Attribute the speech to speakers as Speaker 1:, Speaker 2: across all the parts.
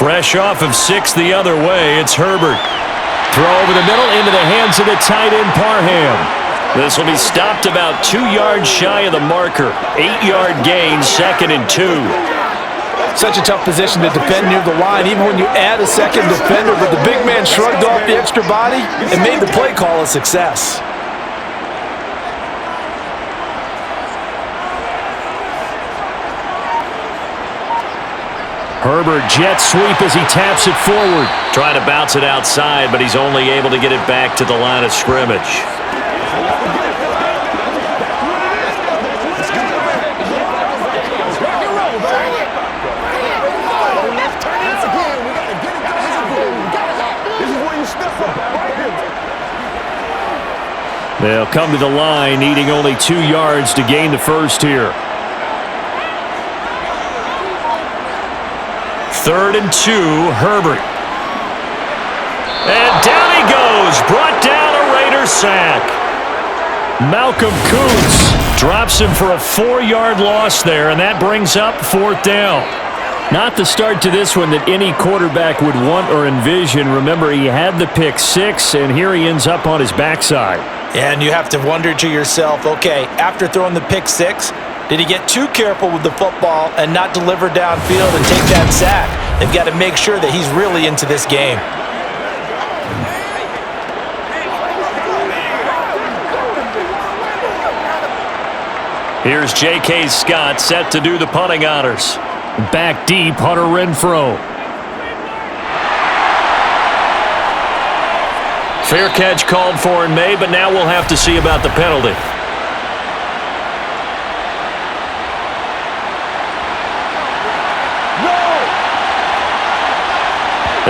Speaker 1: Fresh off of 6 the other way, it's Herbert. Throw over the middle into the hands of the tight end, Parham. This will be stopped about 2 yards shy of the marker. 8-yard gain, 2nd and 2.
Speaker 2: Such a tough position to defend near the line, even when you add a second defender, but the big man shrugged off the extra body and made the play call a success.
Speaker 1: Herbert jet sweep as he taps it forward. Trying to bounce it outside, but he's only able to get it back to the line of scrimmage. They'll come to the line, needing only 2 yards to gain the first here. 3rd and 2, Herbert. And down he goes, brought down a Raider sack. Malcolm Kuntz drops him for a 4-yard loss there, and that brings up 4th down. Not the start to this one that any quarterback would want or envision. Remember, he had the pick 6, and here he ends up on his backside.
Speaker 2: And you have to wonder to yourself, okay, after throwing the pick 6, did he get too careful with the football and not deliver downfield and take that sack? They've got to make sure that he's really into this game.
Speaker 1: Here's J.K. Scott set to do the punting honors. Back deep, Hunter Renfrow. Fair catch called for and made, but now we'll have to see about the penalty.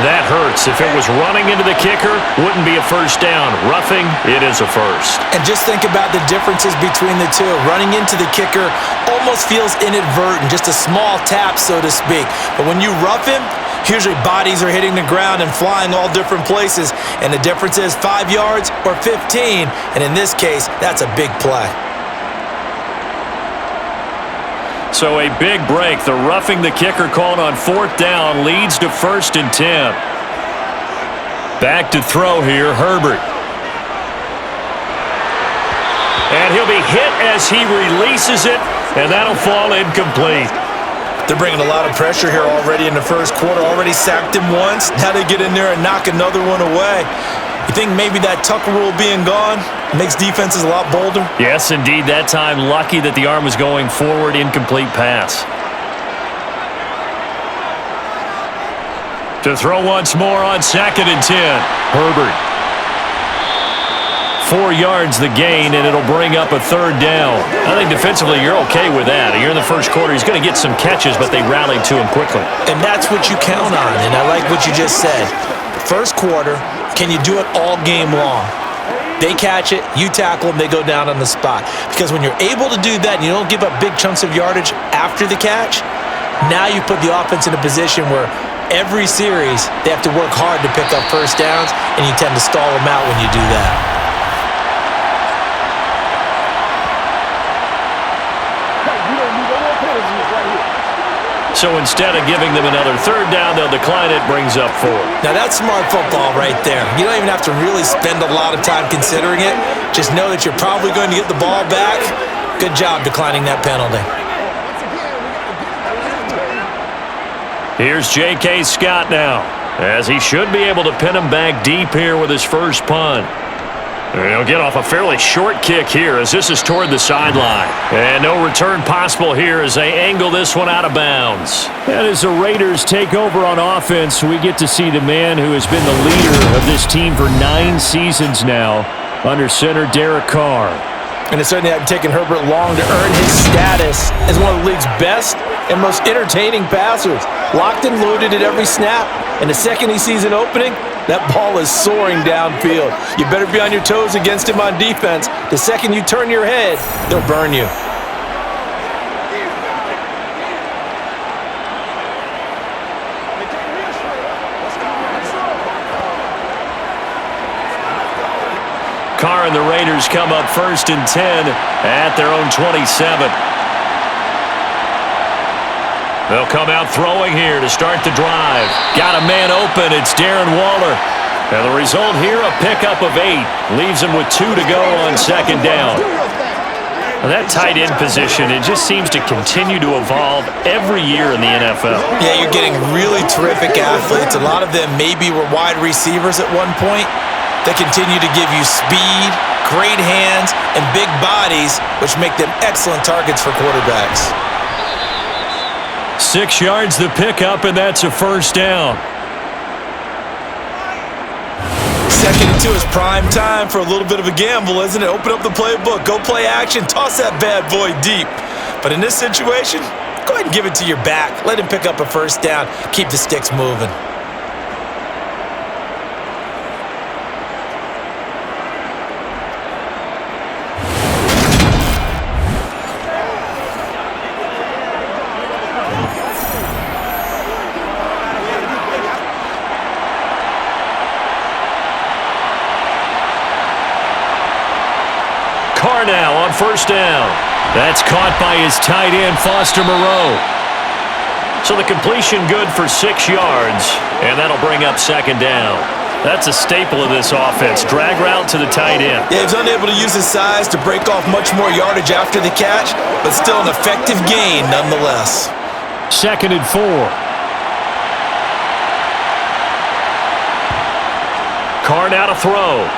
Speaker 1: That hurts. If it was running into the kicker, wouldn't be a first down. Roughing, it is a first.
Speaker 2: And just think about the differences between the two. Running into the kicker almost feels inadvertent, just a small tap, so to speak. But when you rough him, usually bodies are hitting the ground and flying all different places. And the difference is 5 yards or 15. And in this case, that's a big play.
Speaker 1: So a big break. The roughing the kicker called on 4th down leads to 1st and 10. Back to throw here, Herbert. And he'll be hit as he releases it, and that'll fall incomplete.
Speaker 2: They're bringing a lot of pressure here already in the first quarter. Already sacked him once. Now they get in there and knock another one away. You think maybe that Tucker rule being gone makes defenses a lot bolder?
Speaker 1: Yes, indeed. That time, lucky that the arm was going forward, incomplete pass. To throw once more on 2nd and 10. Herbert. 4 yards the gain, and it'll bring up a 3rd down. I think defensively you're okay with that. You're in the first quarter. He's going to get some catches, but they rallied to him quickly.
Speaker 2: And that's what you count on, and I like what you just said. First quarter, can you do it all game long? They catch it, you tackle them, they go down on the spot. Because when you're able to do that and you don't give up big chunks of yardage after the catch, now you put the offense in a position where every series they have to work hard to pick up first downs, and you tend to stall them out when you do that.
Speaker 1: So instead of giving them another 3rd down, they'll decline it, brings up 4.
Speaker 2: Now that's smart football right there. You don't even have to really spend a lot of time considering it. Just know that you're probably going to get the ball back. Good job declining that penalty.
Speaker 1: Here's J.K. Scott now, as he should be able to pin him back deep here with his first punt. He'll get off a fairly short kick here as this is toward the sideline. And no return possible here as they angle this one out of bounds. And as the Raiders take over on offense, we get to see the man who has been the leader of this team for 9 seasons now, under center Derek Carr.
Speaker 2: And it certainly hadn't taken Herbert long to earn his status as one of the league's best and most entertaining passers. Locked and loaded at every snap. And the second he sees an opening, that ball is soaring downfield. You better be on your toes against him on defense. The second you turn your head, they'll burn you.
Speaker 1: Carr and the Raiders come up 1st and 10 at their own 27. They'll come out throwing here to start the drive. Got a man open. It's Darren Waller. And the result here, a pickup of 8. Leaves him with 2 to go on second down. Well, that tight end position, it just seems to continue to evolve every year in the NFL.
Speaker 2: Yeah, you're getting really terrific athletes. A lot of them maybe were wide receivers at one point. They continue to give you speed, great hands, and big bodies, which make them excellent targets for quarterbacks.
Speaker 1: 6 yards the pickup, and that's a first down.
Speaker 2: 2nd and 2 is prime time for a little bit of a gamble, isn't it? Open up the playbook, go play action, toss that bad boy deep. But in this situation, go ahead and give it to your back. Let him pick up a first down. Keep the sticks moving.
Speaker 1: Now on first down. That's caught by his tight end, Foster Moreau. So the completion good for 6 yards, and that'll bring up second down. That's a staple of this offense. Drag route to the tight end.
Speaker 2: Yeah, he's unable to use his size to break off much more yardage after the catch, but still an effective gain nonetheless.
Speaker 1: 2nd and 4. Carr now to throw.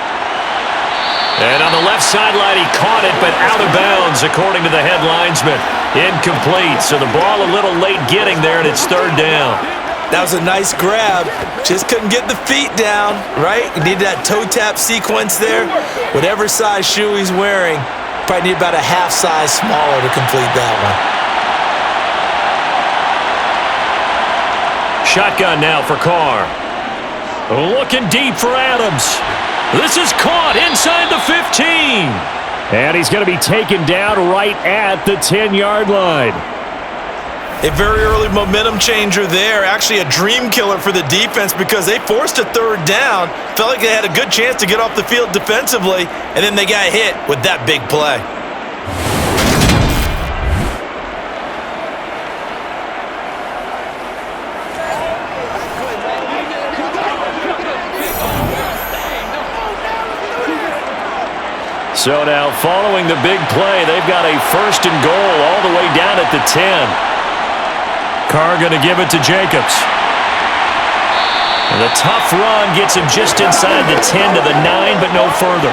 Speaker 1: And on the left sideline, he caught it, but out of bounds, according to the head linesman. Incomplete, so the ball a little late getting there, and it's third down.
Speaker 2: That was a nice grab. Just couldn't get the feet down, right? You need that toe tap sequence there. Whatever size shoe he's wearing, probably need about a half size smaller to complete that one.
Speaker 1: Shotgun now for Carr. Looking deep for Adams. This is caught inside the 15. And he's going to be taken down right at the 10-yard line.
Speaker 2: A very early momentum changer there. Actually a dream killer for the defense because they forced a third down. Felt like they had a good chance to get off the field defensively, and then they got hit with that big play.
Speaker 1: So now, following the big play, they've got a first and goal all the way down at the 10. Carr going to give it to Jacobs. And the tough run gets him just inside the 10 to the 9, but no further.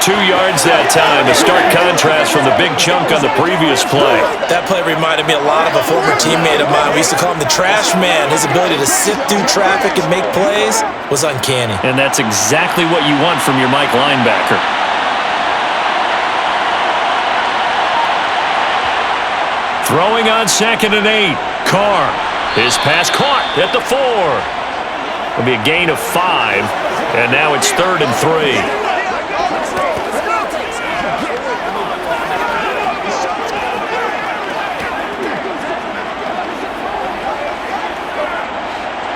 Speaker 1: 2 yards that time, a stark contrast from the big chunk on the previous play.
Speaker 2: That play reminded me a lot of a former teammate of mine. We used to call him the trash man. His ability to sift through traffic and make plays was uncanny.
Speaker 1: And that's exactly what you want from your Mike linebacker. Throwing on 2nd and 8. Carr. His pass caught at the 4. It'll be a gain of 5. And now it's 3rd and 3.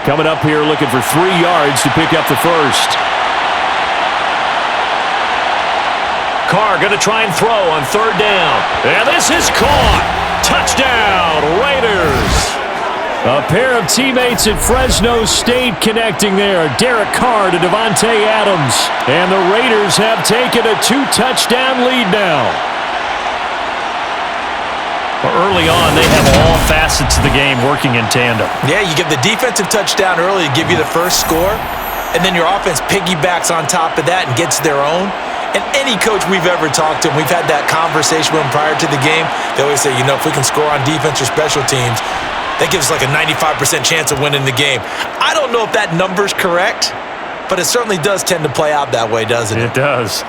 Speaker 1: Coming up here looking for 3 yards to pick up the first. Carr going to try and throw on 3rd down. And this is caught. Touchdown, Raiders. A pair of teammates at Fresno State connecting there. Derek Carr to Devontae Adams. And the Raiders have taken a 2-touchdown lead now. Early on, they have all facets of the game working in tandem.
Speaker 2: Yeah, you give the defensive touchdown early to give you the first score, and then your offense piggybacks on top of that and gets their own. And any coach we've ever talked to, we've had that conversation with them prior to the game, they always say, you know, if we can score on defense or special teams, that gives us like a 95% chance of winning the game. I don't know if that number's correct, but it certainly does tend to play out that way, doesn't it?
Speaker 1: It does.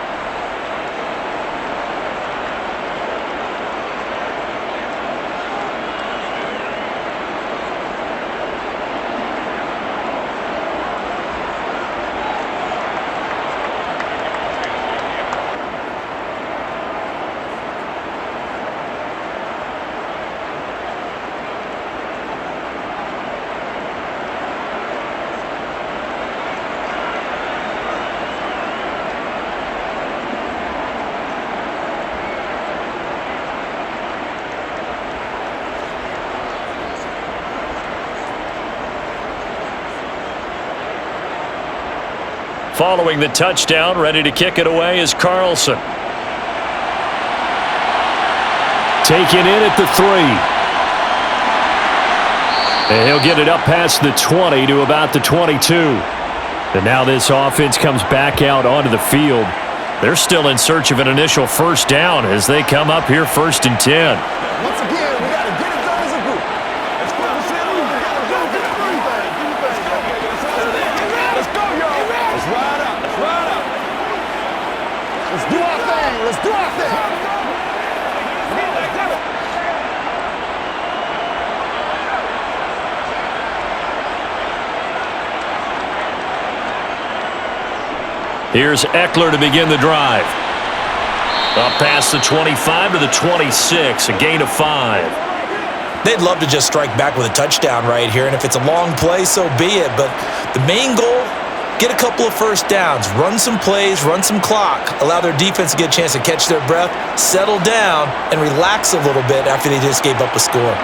Speaker 1: Following the touchdown, ready to kick it away is Carlson. Taken in at the 3. And he'll get it up past the 20 to about the 22. And now this offense comes back out onto the field. They're still in search of an initial first down as they come up here 1st and 10.
Speaker 3: Once again, we got to get it done as a group. Let's go, y'all. Let's ride up. Let's ride up. Let's do our thing. Let's do our thing.
Speaker 1: Here's Eckler to begin the drive. Up past the 25 to the 26, a gain of 5.
Speaker 2: They'd love to just strike back with a touchdown right here, and if it's a long play, so be it. But the main goal, get a couple of first downs, run some plays, run some clock, allow their defense to get a chance to catch their breath, settle down, and relax a little bit after they just gave up a score.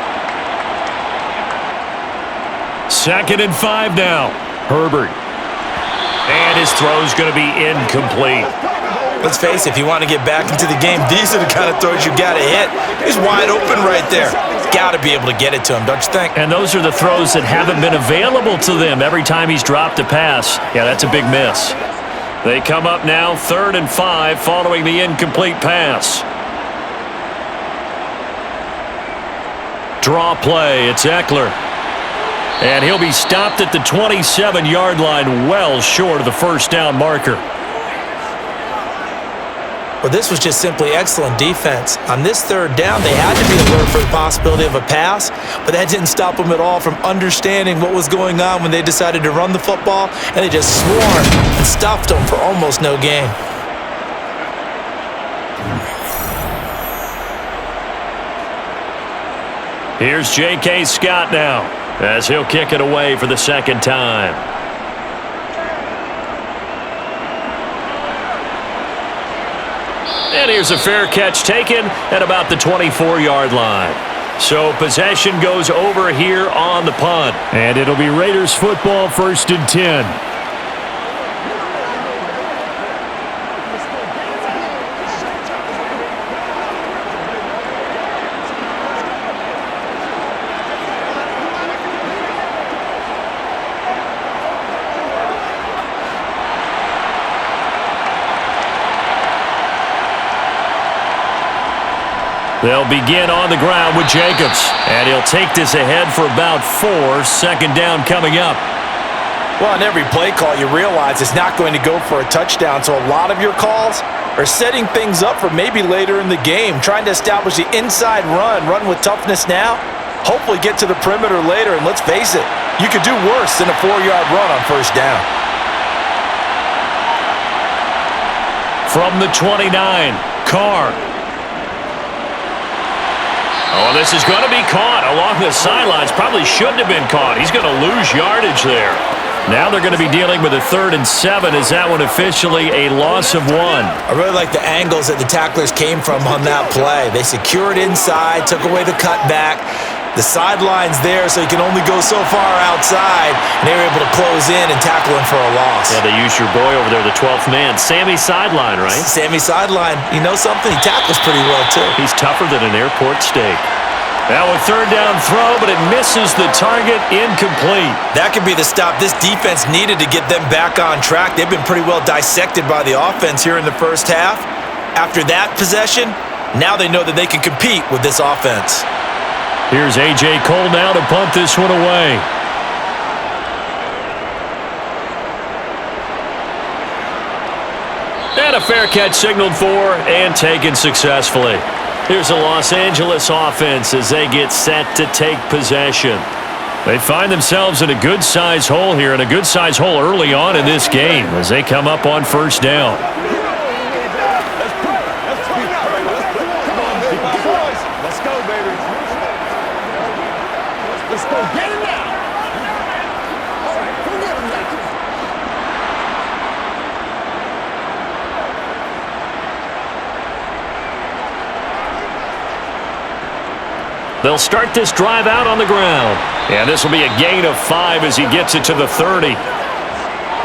Speaker 1: 2nd and 5 now. Herbert. And his throw's going to be incomplete.
Speaker 2: Let's face it, if you want to get back into the game, these are the kind of throws you got to hit. He's wide open right there. Got to be able to get it to him, don't you think?
Speaker 1: And those are the throws that haven't been available to them every time he's dropped a pass. Yeah, that's a big miss. They come up now 3rd and 5 following the incomplete pass. Draw play, it's Eckler. And he'll be stopped at the 27-yard line, well short of the first down marker.
Speaker 2: Well, this was just simply excellent defense. On this 3rd down, they had to be alert for the possibility of a pass, but that didn't stop them at all from understanding what was going on when they decided to run the football, and they just swarmed and stuffed them for almost no gain.
Speaker 1: Here's J.K. Scott now, as he'll kick it away for the 2nd time. And here's a fair catch taken at about the 24-yard line. So possession goes over here on the punt. And it'll be Raiders football 1st and 10. They'll begin on the ground with Jacobs. And he'll take this ahead for about 4. 2nd down coming up.
Speaker 2: Well, on every play call, you realize it's not going to go for a touchdown, so a lot of your calls are setting things up for maybe later in the game, trying to establish the inside run with toughness now, hopefully get to the perimeter later, and let's face it, you could do worse than a 4-yard run on 1st down.
Speaker 1: From the 29, Carr. Oh, this is going to be caught along the sidelines. Probably shouldn't have been caught. He's going to lose yardage there. Now they're going to be dealing with a 3rd and 7. Is that one officially a loss of 1?
Speaker 2: I really like the angles that the tacklers came from on that play. They secured inside, took away the cutback. The sideline's there, so he can only go so far outside, and they were able to close in and tackle him for a loss.
Speaker 1: Yeah, they used your boy over there, the 12th man. Sammy Sideline, right?
Speaker 2: Sammy Sideline. You know something? He tackles pretty well, too.
Speaker 1: He's tougher than an airport steak. Now a 3rd down throw, but it misses the target, incomplete.
Speaker 2: That could be the stop this defense needed to get them back on track. They've been pretty well dissected by the offense here in the first half. After that possession, now they know that they can compete with this offense.
Speaker 1: Here's A.J. Cole now to punt this one away. And a fair catch signaled for and taken successfully. Here's the Los Angeles offense as they get set to take possession. They find themselves in a good-sized hole here, and a good-sized hole early on in this game as they come up on 1st down.
Speaker 3: Let's go, baby. Let's go. Get it now. All right, go get him now.
Speaker 1: They'll start this drive out on the ground. And this will be a gain of 5 as he gets it to the 30.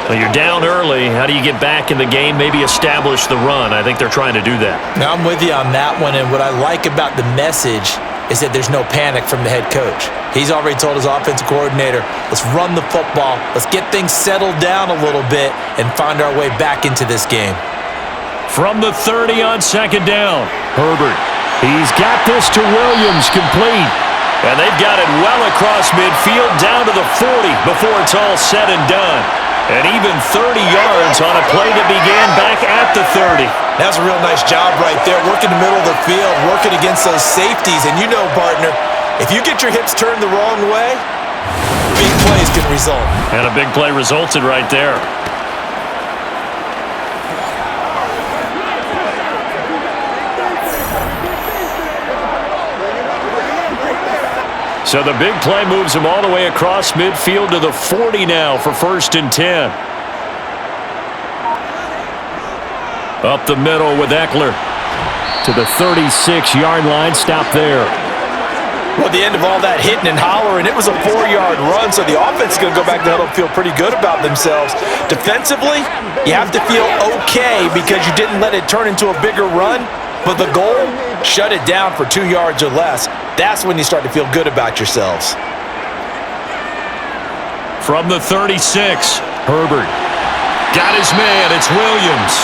Speaker 1: Well, you're down early. How do you get back in the game, maybe establish the run? I think they're trying to do that.
Speaker 2: Now, I'm with you on that one, and what I like about the message is that there's no panic from the head coach. He's already told his offensive coordinator, let's run the football, let's get things settled down a little bit and find our way back into this game.
Speaker 1: From the 30 on second down, Herbert. He's got this to Williams, complete. And they've got it well across midfield down to the 40 before it's all said and done. And even 30 yards on a play that began back at the 30.
Speaker 2: That's a real nice job right there, working the middle of the field, working against those safeties. And you know, partner, if you get your hips turned the wrong way, big plays can result.
Speaker 1: And a big play resulted right there. So the big play moves him all the way across midfield to the 40 now for 1st and 10. Up the middle with Eckler to the 36-yard line. Stop there.
Speaker 2: Well, at the end of all that hitting and hollering, it was a 4-yard run, so the offense is going to go back to the huddle and feel pretty good about themselves. Defensively, you have to feel okay because you didn't let it turn into a bigger run, but the goal, shut it down for 2 yards or less. That's when you start to feel good about yourselves.
Speaker 1: From the 36, Herbert. Got his man, it's Williams.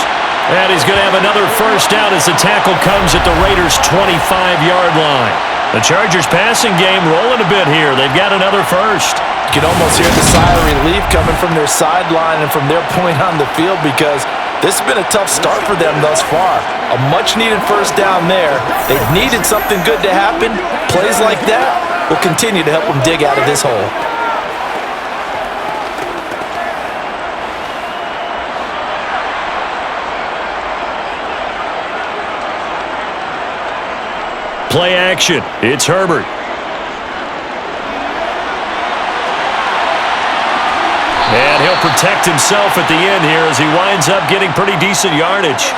Speaker 1: And he's going to have another first down as the tackle comes at the Raiders' 25-yard line. The Chargers' passing game rolling a bit here. They've got another first.
Speaker 2: You can almost hear the sigh of relief coming from their sideline and from their point on the field because this has been a tough start for them thus far. A much-needed first down there. They've needed something good to happen. Plays like that will continue to help them dig out of this hole.
Speaker 1: Play action. It's Herbert. And he'll protect himself at the end here as he winds up getting pretty decent yardage.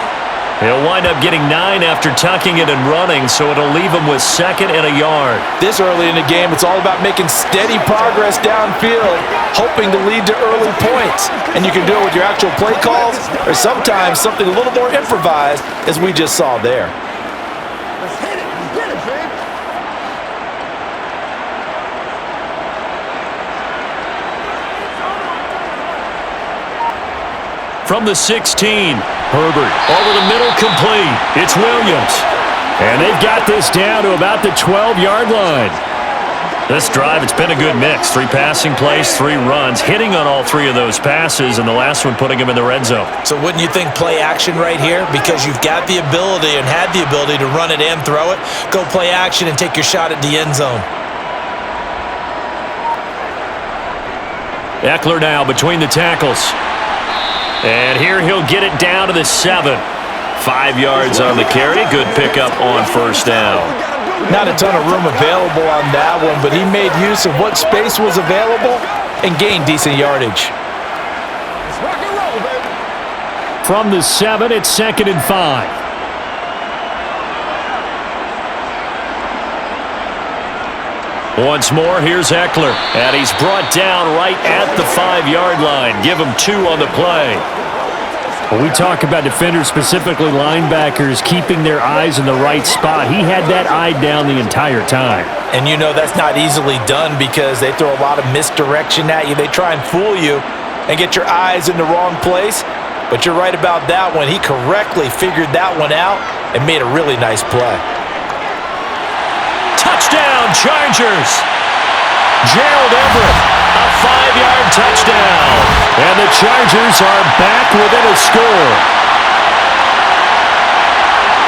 Speaker 1: He'll wind up getting 9 after tucking it and running, so it'll leave him with 2nd and a yard.
Speaker 2: This early in the game, it's all about making steady progress downfield, hoping to lead to early points. And you can do it with your actual play calls or sometimes something a little more improvised, as we just saw there.
Speaker 3: Let's hit it. Get it, babe.
Speaker 1: From the 16, Herbert over the middle, complete. It's Williams. And they've got this down to about the 12-yard line. This drive, it's been a good mix. 3 passing plays, 3 runs, hitting on all 3 of those passes, and the last one putting him in the red zone.
Speaker 2: So wouldn't you think play action right here? Because you've got the ability and had the ability to run it and throw it. Go play action and take your shot at the end zone.
Speaker 1: Eckler now between the tackles. And here he'll get it down to the 7. 5 yards on the carry. Good pickup on first down.
Speaker 2: Not a ton of room available on that one, but he made use of what space was available and gained decent yardage.
Speaker 3: Let's rock and roll, baby.
Speaker 1: From the 7, it's 2nd and 5. Once more, here's Eckler. And he's brought down right at the 5-yard line. Give him 2 on the play. When we talk about defenders, specifically linebackers, keeping their eyes in the right spot, he had that eye down the entire time.
Speaker 2: And you know that's not easily done because they throw a lot of misdirection at you. They try and fool you and get your eyes in the wrong place. But you're right about that one. He correctly figured that one out and made a really nice play.
Speaker 1: Touchdown, Chargers! Gerald Everett, a 5-yard touchdown. And the Chargers are back within a score.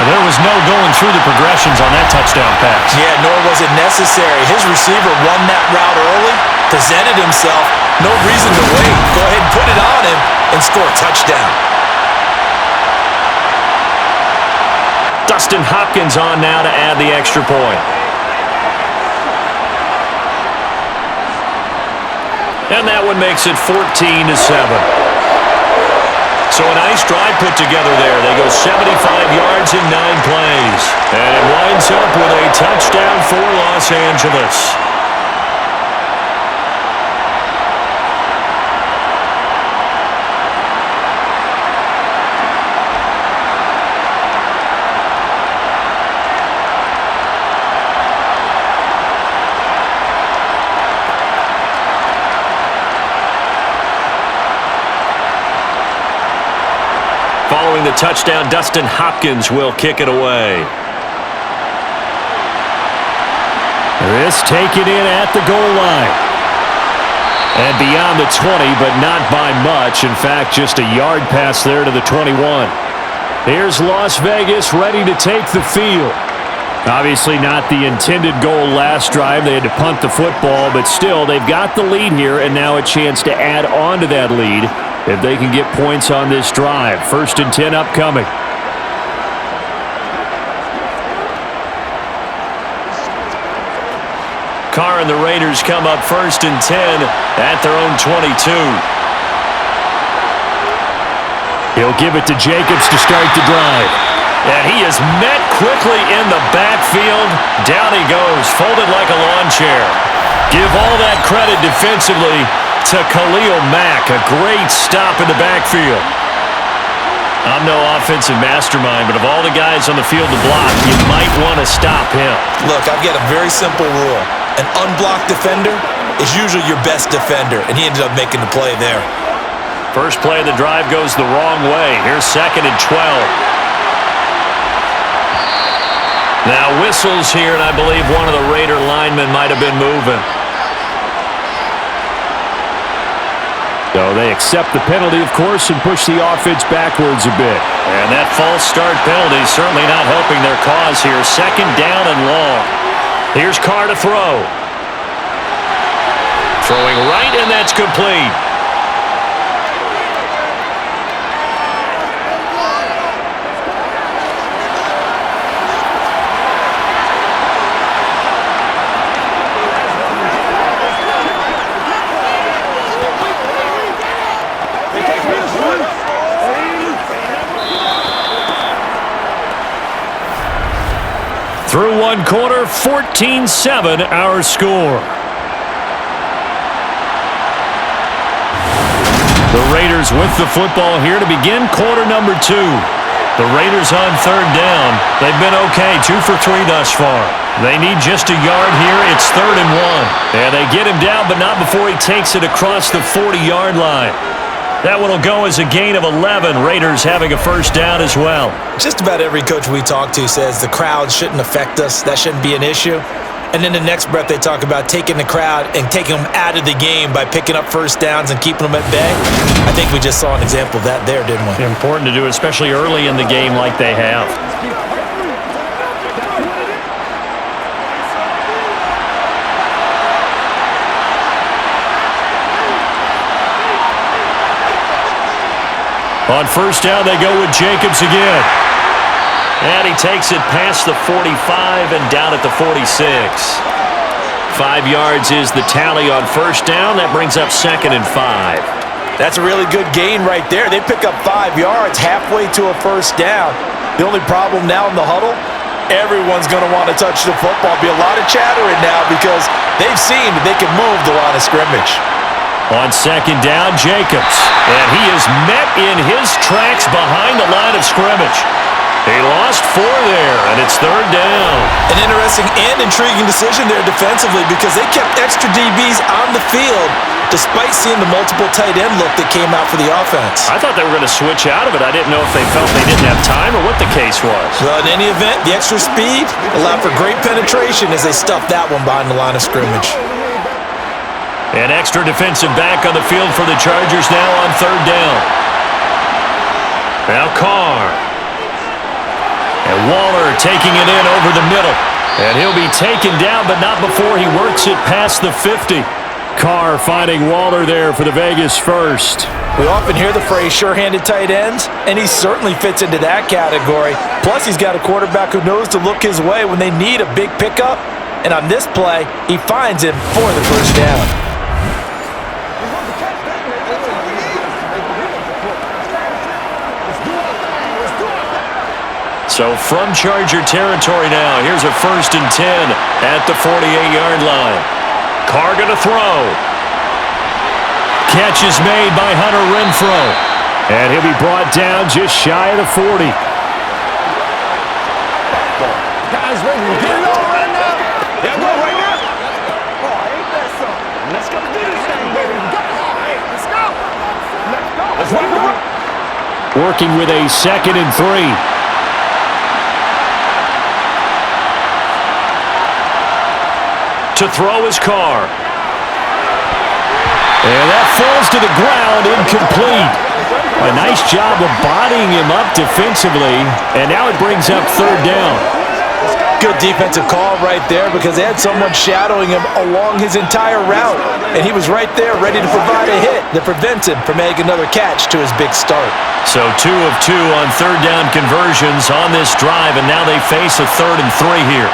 Speaker 1: There was no going through the progressions on that touchdown pass.
Speaker 2: Yeah, nor was it necessary. His receiver won that route early, presented himself. No reason to wait. Go ahead and put it on him and score a touchdown.
Speaker 1: Dustin Hopkins on now to add the extra point. And that one makes it 14-7. So a nice drive put together there. They go 75 yards in 9 plays. And it winds up with a touchdown for Los Angeles. Throwing the touchdown, Dustin Hopkins will kick it away. This taken in at the goal line. And beyond the 20, but not by much. In fact, just a yard pass there to the 21. Here's Las Vegas ready to take the field. Obviously not the intended goal last drive. They had to punt the football, but still, they've got the lead here, and now a chance to add on to that lead if they can get points on this drive. 1st and 10 upcoming. Carr and the Raiders come up 1st and 10 at their own 22. He'll give it to Jacobs to start the drive. And he is met quickly in the backfield. Down he goes, folded like a lawn chair. Give all that credit defensively to Khalil Mack. A great stop in the backfield. I'm no offensive mastermind, but of all the guys on the field to block, you might want to stop him.
Speaker 2: Look, I've got a very simple rule. An unblocked defender is usually your best defender, and he ended up making the play there.
Speaker 1: First play of the drive goes the wrong way. Here's 2nd and 12. Now whistles here, and I believe one of the Raider linemen might have been moving. So they accept the penalty, of course, and push the offense backwards a bit. And that false start penalty certainly not helping their cause here. 2nd down and long. Here's Carr to throw. Throwing right, and that's complete. Through one quarter, 14-7 our score. The Raiders with the football here to begin quarter number 2. The Raiders on 3rd down. They've been okay, 2 for 3 thus far. They need just a yard here. It's 3rd and 1. And they get him down, but not before he takes it across the 40-yard line. That one will go as a gain of 11. Raiders having a 1st down as well.
Speaker 2: Just about every coach we talk to says the crowd shouldn't affect us. That shouldn't be an issue. And then the next breath they talk about taking the crowd and taking them out of the game by picking up 1st downs and keeping them at bay. I think we just saw an example of that there, didn't we?
Speaker 1: Important to do, especially early in the game like they have. On 1st down, they go with Jacobs again. And he takes it past the 45 and down at the 46. 5 yards is the tally on 1st down. That brings up 2nd and 5.
Speaker 2: That's a really good gain right there. They pick up 5 yards halfway to a 1st down. The only problem now in the huddle, everyone's going to want to touch the football. Be a lot of chattering now because they've seen that they can move the line of scrimmage.
Speaker 1: On 2nd down, Jacobs. And he is met in his tracks behind the line of scrimmage. He lost 4 there, and it's 3rd down.
Speaker 2: An interesting and intriguing decision there defensively because they kept extra DBs on the field despite seeing the multiple tight end look that came out for the offense.
Speaker 1: I thought they were going to switch out of it. I didn't know if they felt they didn't have time or what the case was.
Speaker 2: Well, in any event, the extra speed allowed for great penetration as they stuffed that one behind the line of scrimmage.
Speaker 1: An extra defensive back on the field for the Chargers now on 3rd down. Now Carr. And Waller taking it in over the middle. And he'll be taken down, but not before he works it past the 50. Carr finding Waller there for the Vegas 1st.
Speaker 2: We often hear the phrase sure-handed tight ends, and he certainly fits into that category. Plus, he's got a quarterback who knows to look his way when they need a big pickup. And on this play, he finds him for the 1st down.
Speaker 1: So from Charger territory now, here's a 1st and 10 at the 48-yard line. Carr going to throw. Catch is made by Hunter Renfrow. And he'll be brought down just shy of the 40.
Speaker 3: Guys, ready to get it on right now? Yeah, go right now. Oh, ain't that something? Let's go do this thing, baby. Go. Let's go. Let's go. Let's rock.
Speaker 1: working with a 2nd and 3. To throw his car. And that falls to the ground, incomplete. A nice job of bodying him up defensively, and now it brings up 3rd down.
Speaker 2: Good defensive call right there because they had someone shadowing him along his entire route, and he was right there ready to provide a hit that prevents him from making another catch to his big start.
Speaker 1: So 2 of 2 on 3rd down conversions on this drive, and now they face a 3rd and 3 here.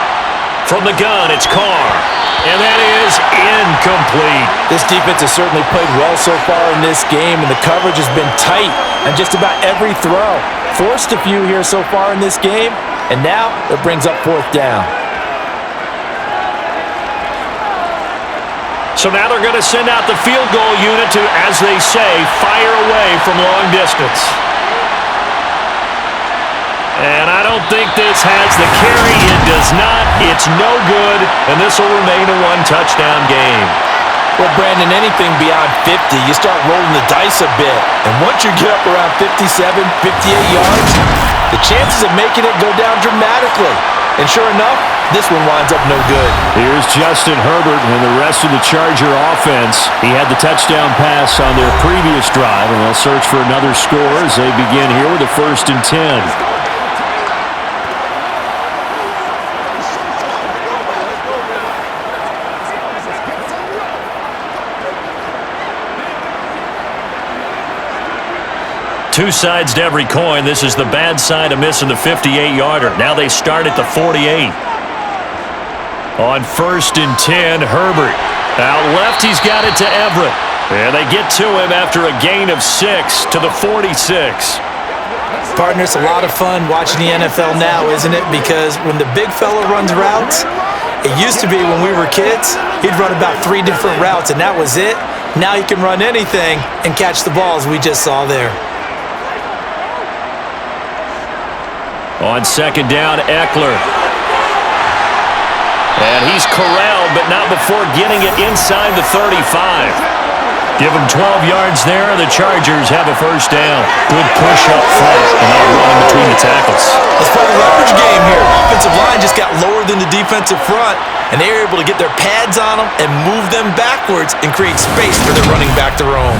Speaker 1: From the gun, it's Carr. And that is incomplete.
Speaker 2: This defense has certainly played well so far in this game, and the coverage has been tight on just about every throw. Forced a few here so far in this game, and now it brings up 4th down.
Speaker 1: So now they're going to send out the field goal unit to, as they say, fire away from long distance. And I don't think this has the carry. It does not. It's no good. And this will remain a 1-touchdown game.
Speaker 2: Well, Brandon, anything beyond 50, you start rolling the dice a bit. And once you get up around 57, 58 yards, the chances of making it go down dramatically. And sure enough, this one winds up no good.
Speaker 1: Here's Justin Herbert and the rest of the Charger offense. He had the touchdown pass on their previous drive, and they'll search for another score as they begin here with a 1st and 10. Two sides to every coin. This is the bad side of missing the 58-yarder. Now they start at the 48. On 1st and 10, Herbert. Out left, he's got it to Everett. And they get to him after a gain of 6 to the 46.
Speaker 2: Partner, it's a lot of fun watching the NFL now, isn't it? Because when the big fella runs routes, it used to be when we were kids, he'd run about 3 different routes, and that was it. Now he can run anything and catch the balls we just saw there.
Speaker 1: On 2nd down, Eckler. And he's corralled, but not before getting it inside the 35. Give him 12 yards there, and the Chargers have a 1st down. Good push up front, and now running between the tackles.
Speaker 2: Let's play the leverage game here. Offensive line just got lower than the defensive front, and they were able to get their pads on them and move them backwards and create space for their running back to roam.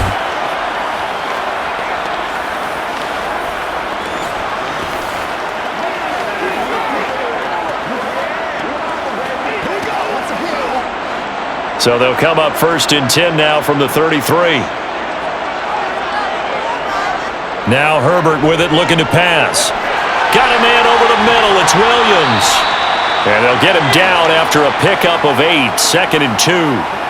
Speaker 1: So they'll come up 1st and 10 now from the 33. Now Herbert with it, looking to pass. Got a man over the middle. It's Williams. And they'll get him down after a pickup of 8. 2nd and 2.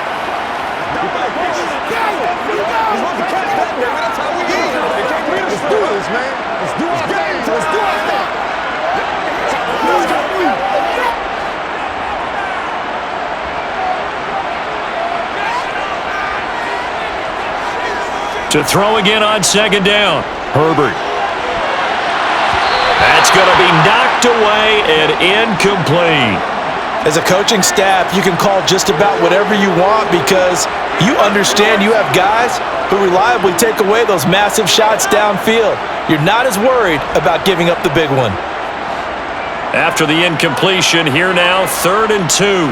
Speaker 1: To throw again on 2nd down. Herbert. That's going to be knocked away and incomplete.
Speaker 2: As a coaching staff, you can call just about whatever you want because you understand you have guys who reliably take away those massive shots downfield. You're not as worried about giving up the big one.
Speaker 1: After the incompletion, here now, 3rd and 2.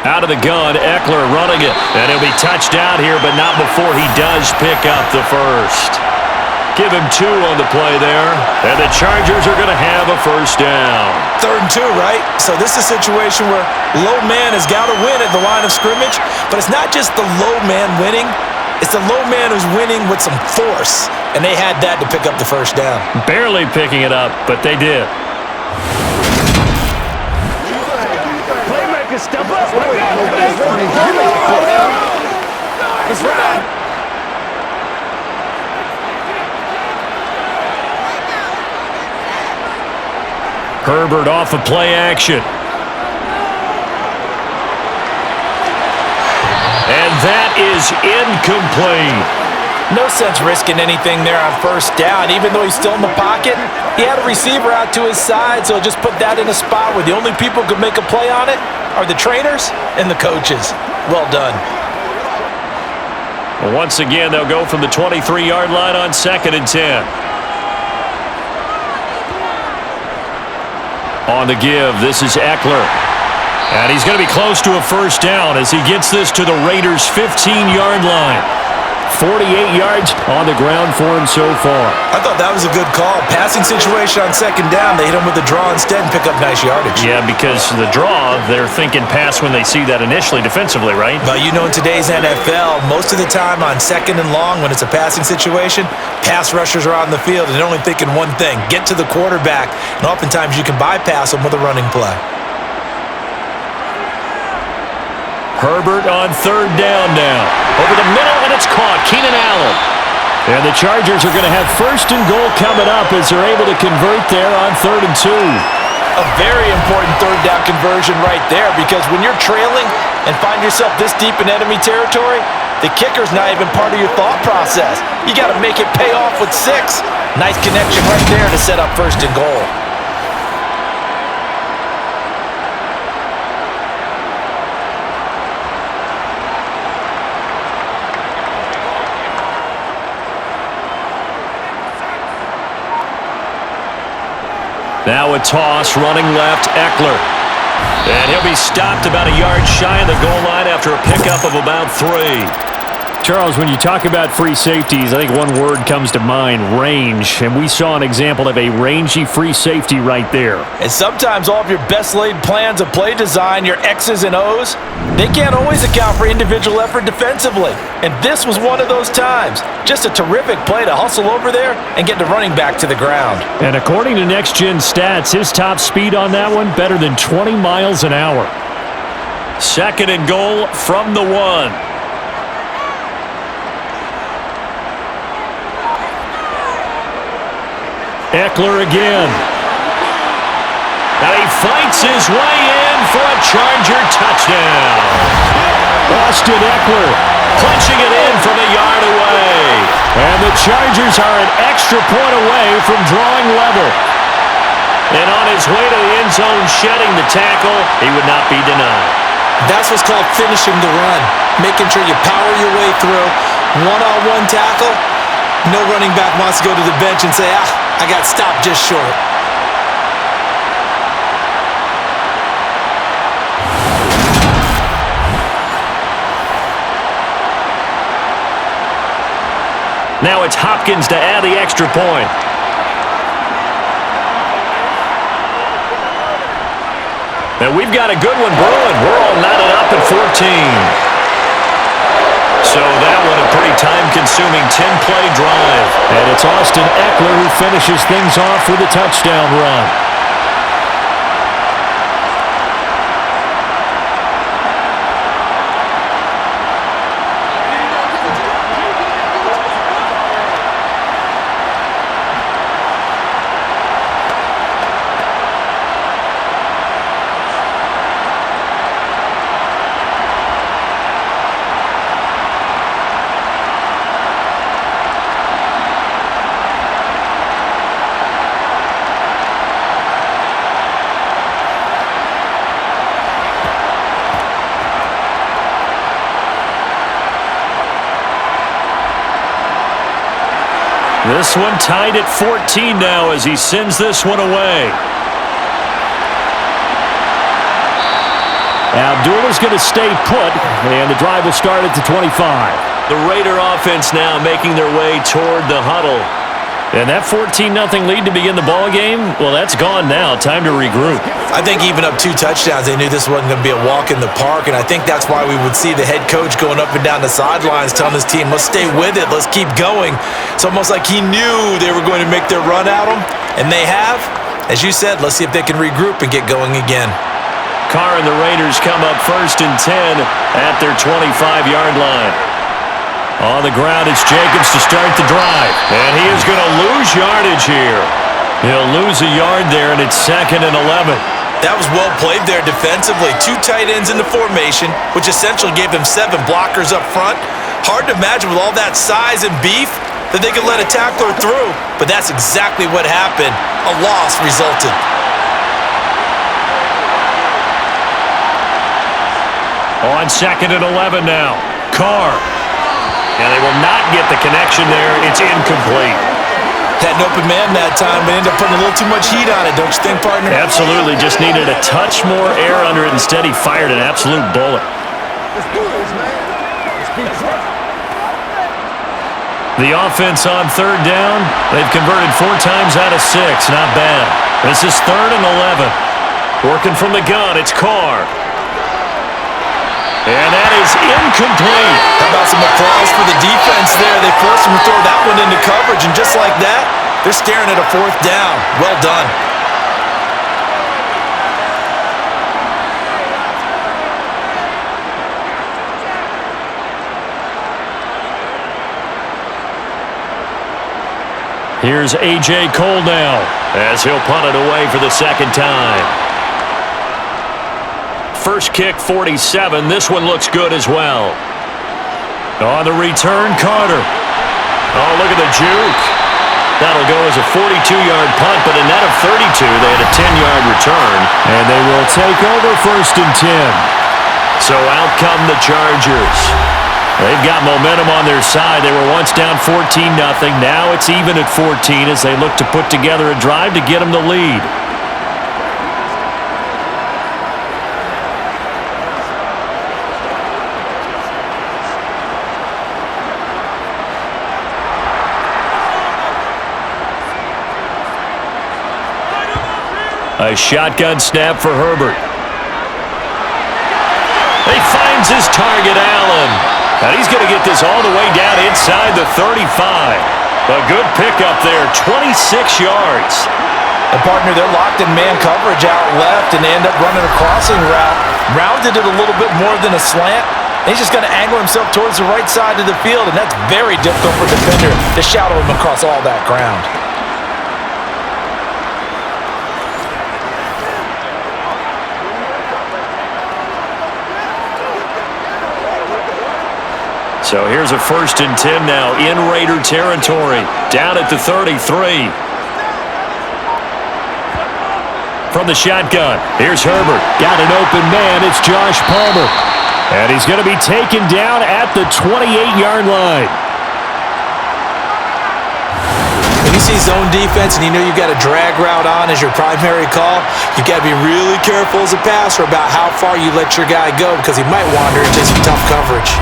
Speaker 1: Out of the gun, Eckler running it. And he'll be touched out here, but not before he does pick up the 1st. Give him 2 on the play there. And the Chargers are going to have a 1st down.
Speaker 2: 3rd and 2, right? So this is a situation where low man has got to win at the line of scrimmage. But it's not just the low man winning. It's the low man who's winning with some force. And they had that to pick up the 1st down.
Speaker 1: Barely picking it up, but they did.
Speaker 3: Step up. That's right.
Speaker 1: Herbert off of play action. And that is incomplete.
Speaker 2: No sense risking anything there on 1st down. Even though he's still in the pocket, he had a receiver out to his side, so just put that in a spot where the only people who could make a play on it are the trainers and the coaches. Well done.
Speaker 1: Once again, they'll go from the 23-yard line on 2nd and 10. On the give, this is Eckler. And he's going to be close to a first down as he gets this to the Raiders' 15-yard line. 48 yards on the ground for him so far.
Speaker 2: I thought that was a good call. Passing situation on 2nd down. They hit him with the draw instead and pick up nice yardage.
Speaker 1: Yeah, because the draw, they're thinking pass when they see that initially defensively, right?
Speaker 2: But you know, in today's NFL, most of the time on 2nd and long, when it's a passing situation, pass rushers are on the field and they're only thinking one thing, get to the quarterback. And oftentimes you can bypass them with a running play.
Speaker 1: Herbert on 3rd down now. Over the middle, and it's caught. Keenan Allen. And the Chargers are going to have 1st and goal coming up as they're able to convert there on 3rd and 2.
Speaker 2: A very important 3rd down conversion right there, because when you're trailing and find yourself this deep in enemy territory, the kicker's not even part of your thought process. You got to make it pay off with 6. Nice connection right there to set up 1st and goal.
Speaker 1: Now a toss, running left, Eckler. And he'll be stopped about a yard shy of the goal line after a pickup of about 3. Charles, when you talk about free safeties, I think one word comes to mind, range. And we saw an example of a rangy free safety right there.
Speaker 2: And sometimes all of your best laid plans of play design, your X's and O's, they can't always account for individual effort defensively. And this was one of those times. Just a terrific play to hustle over there and get the running back to the ground.
Speaker 1: And according to Next Gen Stats, his top speed on that one, better than 20 miles an hour. 2nd and goal from the 1. Eckler again. And he fights his way in for a Charger touchdown. Austin Eckler punching it in from a yard away. And the Chargers are an extra point away from drawing level. And on his way to the end zone, shedding the tackle, he would not be denied.
Speaker 2: That's what's called finishing the run. Making sure you power your way through. One-on-one tackle. No running back wants to go to the bench and say, I got stopped just short.
Speaker 1: Now it's Hopkins to add the extra point. And we've got a good one brewing. We're all knotted up at 14. So that one a pretty time-consuming 10-play drive. And it's Austin Eckler who finishes things off with a touchdown run. This one tied at 14 now as he sends this one away. Abdullah's going to stay put, and the drive will start at the 25. The Raider offense now making their way toward the huddle. And that 14-0 lead to begin the ball game, well, that's gone now. Time to regroup.
Speaker 2: I think even up 2 touchdowns, they knew this wasn't going to be a walk in the park, and I think that's why we would see the head coach going up and down the sidelines telling his team, let's stay with it, let's keep going. It's almost like he knew they were going to make their run at him, and they have. As you said, let's see if they can regroup and get going again.
Speaker 1: Carr and the Raiders come up 1st and 10 at their 25-yard line. On the ground, it's Jacobs to start the drive. And he is going to lose yardage here. He'll lose a yard there, and it's 2nd and 11.
Speaker 2: That was well played there defensively. 2 tight ends in the formation, which essentially gave them 7 blockers up front. Hard to imagine with all that size and beef that they could let a tackler through. But that's exactly what happened. A loss resulted.
Speaker 1: On 2nd and 11 now. Carr. And they will not get the connection there. It's incomplete.
Speaker 2: Had an open man that time, but ended up putting a little too much heat on it, don't you think, partner?
Speaker 1: Absolutely. Just needed a touch more air under it. Instead, he fired an absolute bullet.
Speaker 3: Let's do this, man. Let's keep trying.
Speaker 1: The offense on third down, they've converted 4 times out of 6. Not bad. This is 3rd and 11. Working from the gun, it's Carr. And that is incomplete.
Speaker 2: How about some applause for the defense there? They forced him to throw that one into coverage, and just like that, they're staring at a 4th down. Well done.
Speaker 1: Here's A.J. Cole now as he'll punt it away for the 2nd time. First kick, 47. This one looks good as well. On the return, Carter. Oh, look at the juke. That'll go as a 42-yard punt, but a net of 32. They had a 10-yard return, and they will take over 1st and 10. So out come the Chargers. They've got momentum on their side. They were once down 14-0. Now it's even at 14 as they look to put together a drive to get them the lead. A shotgun snap for Herbert. He finds his target, Allen. And he's going to get this all the way down inside the 35. A good pickup there, 26 yards.
Speaker 2: And partner, they're locked in man coverage out left, and they end up running a crossing route. Rounded it a little bit more than a slant. And he's just going to angle himself towards the right side of the field, and that's very difficult for a defender to shadow him across all that ground.
Speaker 1: So here's a 1st and 10 now in Raider territory, down at the 33. From the shotgun, here's Herbert. Got an open man, it's Josh Palmer. And he's going to be taken down at the 28-yard line.
Speaker 2: When you see zone defense and you know you've got a drag route on as your primary call, you've got to be really careful as a passer about how far you let your guy go because he might wander into some tough coverage.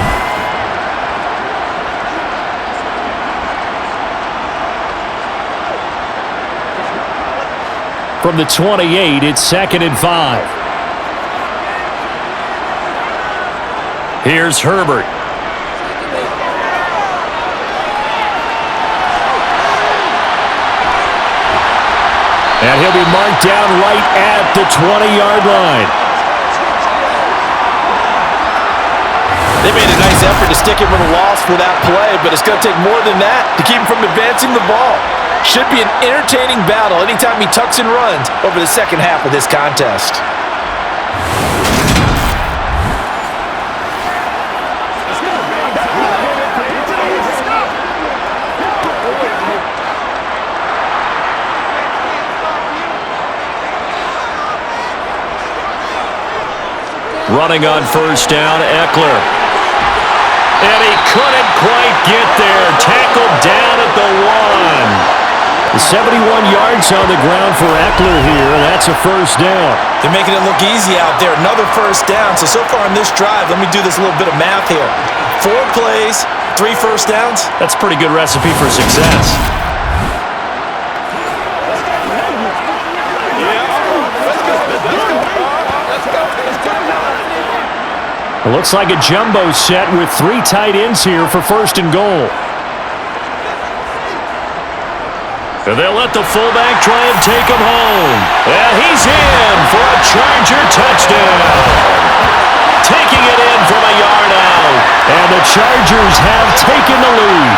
Speaker 1: From the 28, it's 2nd and 5. Here's Herbert. And he'll be marked down right at the 20-yard line.
Speaker 2: They made a nice effort to stick him with a loss for that play, but it's going to take more than that to keep him from advancing the ball. Should be an entertaining battle anytime he tucks and runs over the 2nd half of this contest.
Speaker 1: Running on 1st down, Eckler. And he couldn't quite get there. Tackled down at the 1. 71 yards on the ground for Eckler here, and that's a 1st down.
Speaker 2: They're making it look easy out there. Another 1st down. So far in this drive, let me do this little bit of math here. 4 plays, 3 1st downs.
Speaker 1: That's a pretty good recipe for success. It looks like a jumbo set with 3 tight ends here for 1st and goal. And they'll let the fullback try and take him home. And he's in for a Charger touchdown. Taking it in from a yard out. And the Chargers have taken the lead.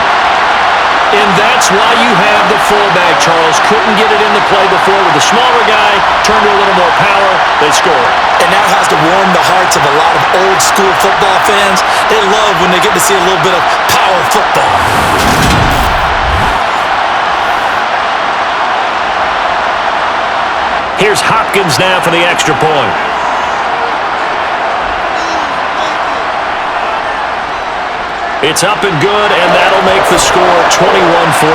Speaker 1: And that's why you have the fullback, Charles. Couldn't get it in the play before with the smaller guy. Turned to a little more power. They scored.
Speaker 2: And that has to warm the hearts of a lot of old school football fans. They love when they get to see a little bit of power football.
Speaker 1: Here's Hopkins now for the extra point. It's up and good, and that'll make the score 21-14.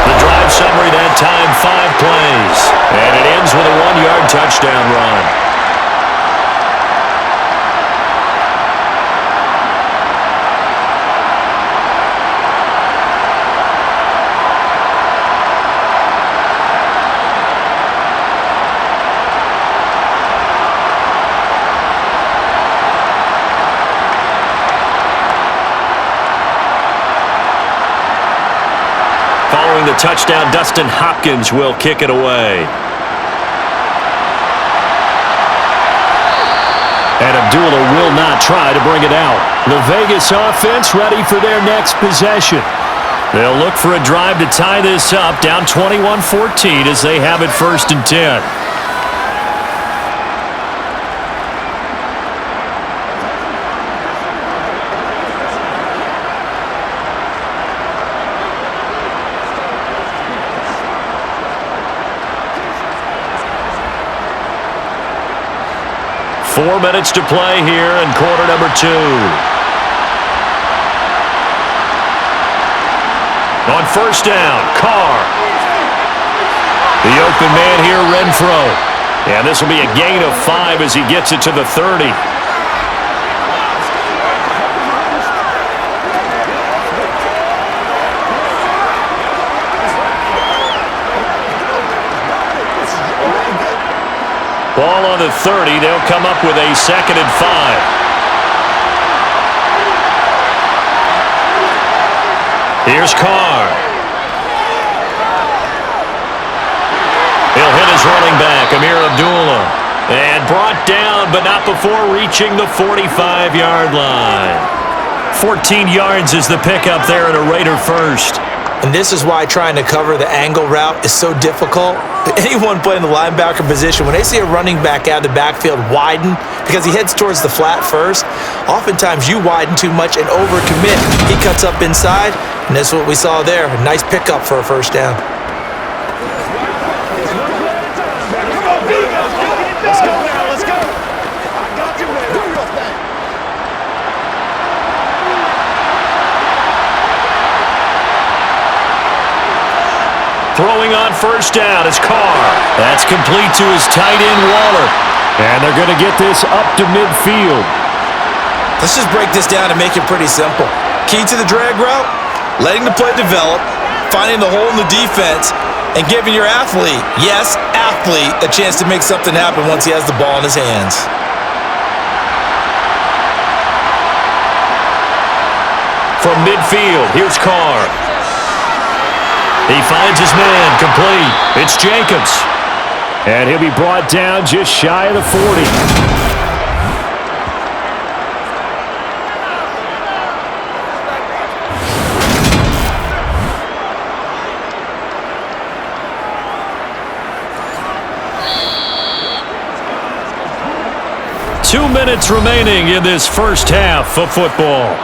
Speaker 1: The drive summary that time, 5 plays. And it ends with a 1-yard touchdown run. Following the touchdown, Dustin Hopkins will kick it away. And Abdullah will not try to bring it out. The Vegas offense ready for their next possession. They'll look for a drive to tie this up, down 21-14 as they have it 1st and 10. Four minutes to play here in quarter number 2. On 1st down, Carr. The open man here, Renfro. And this will be a gain of 5 as he gets it to the 30. Ball on the 30. They'll come up with a 2nd and 5. Here's Carr. He'll hit his running back, Amir Abdullah. And brought down, but not before reaching the 45-yard line. 14 yards is the pickup there at a Raider first.
Speaker 2: And this is why trying to cover the angle route is so difficult. Anyone playing the linebacker position, when they see a running back out of the backfield widen because he heads towards the flat first, oftentimes you widen too much and overcommit. He cuts up inside, and that's what we saw there. A nice pickup for a 1st down.
Speaker 3: Let's go now, let's go. I got you, man. Do your thing.
Speaker 1: Throwing on 1st down is Carr. That's complete to his tight end, Waller. And they're going to get this up to midfield.
Speaker 2: Let's just break this down and make it pretty simple. Key to the drag route, letting the play develop, finding the hole in the defense, and giving your athlete, yes, athlete, a chance to make something happen once he has the ball in his hands.
Speaker 1: From midfield, here's Carr. He finds his man, complete. It's Jacobs. And he'll be brought down just shy of the 40. Two minutes remaining in this first half of football.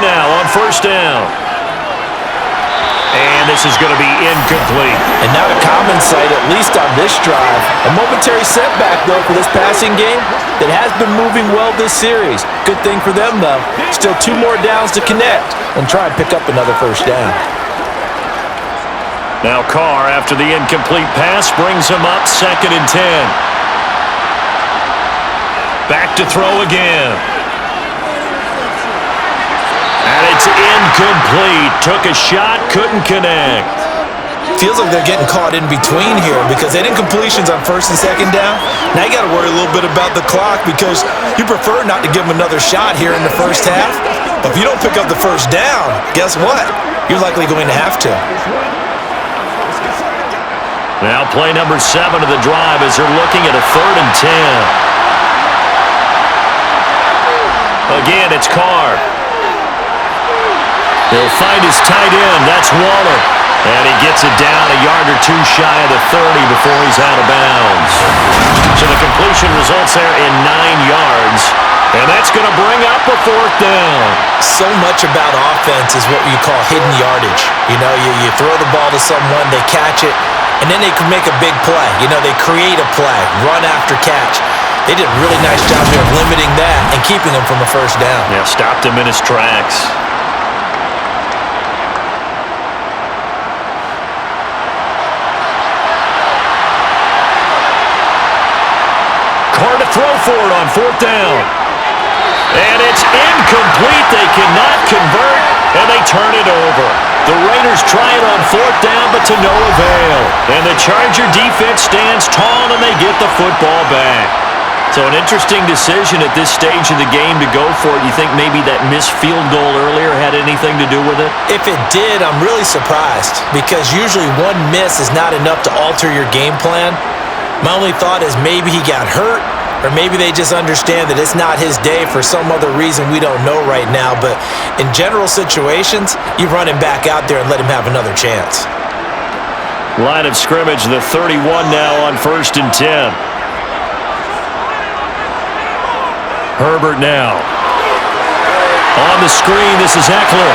Speaker 1: Now on 1st down. And this is going to be incomplete.
Speaker 2: And not a common sight, at least on this drive. A momentary setback, though, for this passing game that has been moving well this series. Good thing for them, though. Still 2 more downs to connect and try and pick up another 1st down.
Speaker 1: Now Carr, after the incomplete pass, brings him up 2nd and 10. Back to throw again. And it's incomplete. Took a shot, couldn't connect.
Speaker 2: Feels like they're getting caught in between here because they did incompletions on 1st and 2nd down. Now you got to worry a little bit about the clock because you prefer not to give them another shot here in the 1st half. But if you don't pick up the 1st down, guess what? You're likely going to have to.
Speaker 1: Now play number 7 of the drive as they're looking at a 3rd and 10. Again, it's Carr. He'll find his tight end. That's Waller. And he gets it down a yard or two shy of the 30 before he's out of bounds. So the completion results there in 9 yards. And that's going to bring up a 4th down.
Speaker 2: So much about offense is what you call hidden yardage. You know, you throw the ball to someone, they catch it, and then they can make a big play. You know, they create a play, run after catch. They did a really nice job there of limiting that and keeping him from a 1st down.
Speaker 1: Yeah, stopped him in his tracks. Hard to throw for it on 4th down. And it's incomplete. They cannot convert, and they turn it over. The Raiders try it on 4th down, but to no avail. And the Charger defense stands tall, and they get the football back. So an interesting decision at this stage of the game to go for it. You think maybe that missed field goal earlier had anything to do with it?
Speaker 2: If it did, I'm really surprised because usually one miss is not enough to alter your game plan. My only thought is maybe he got hurt, or maybe they just understand that it's not his day for some other reason we don't know right now. But in general situations, you run him back out there and let him have another chance.
Speaker 1: Line of scrimmage, the 31 now on 1st and 10. Herbert now. On the screen, this is Eckler.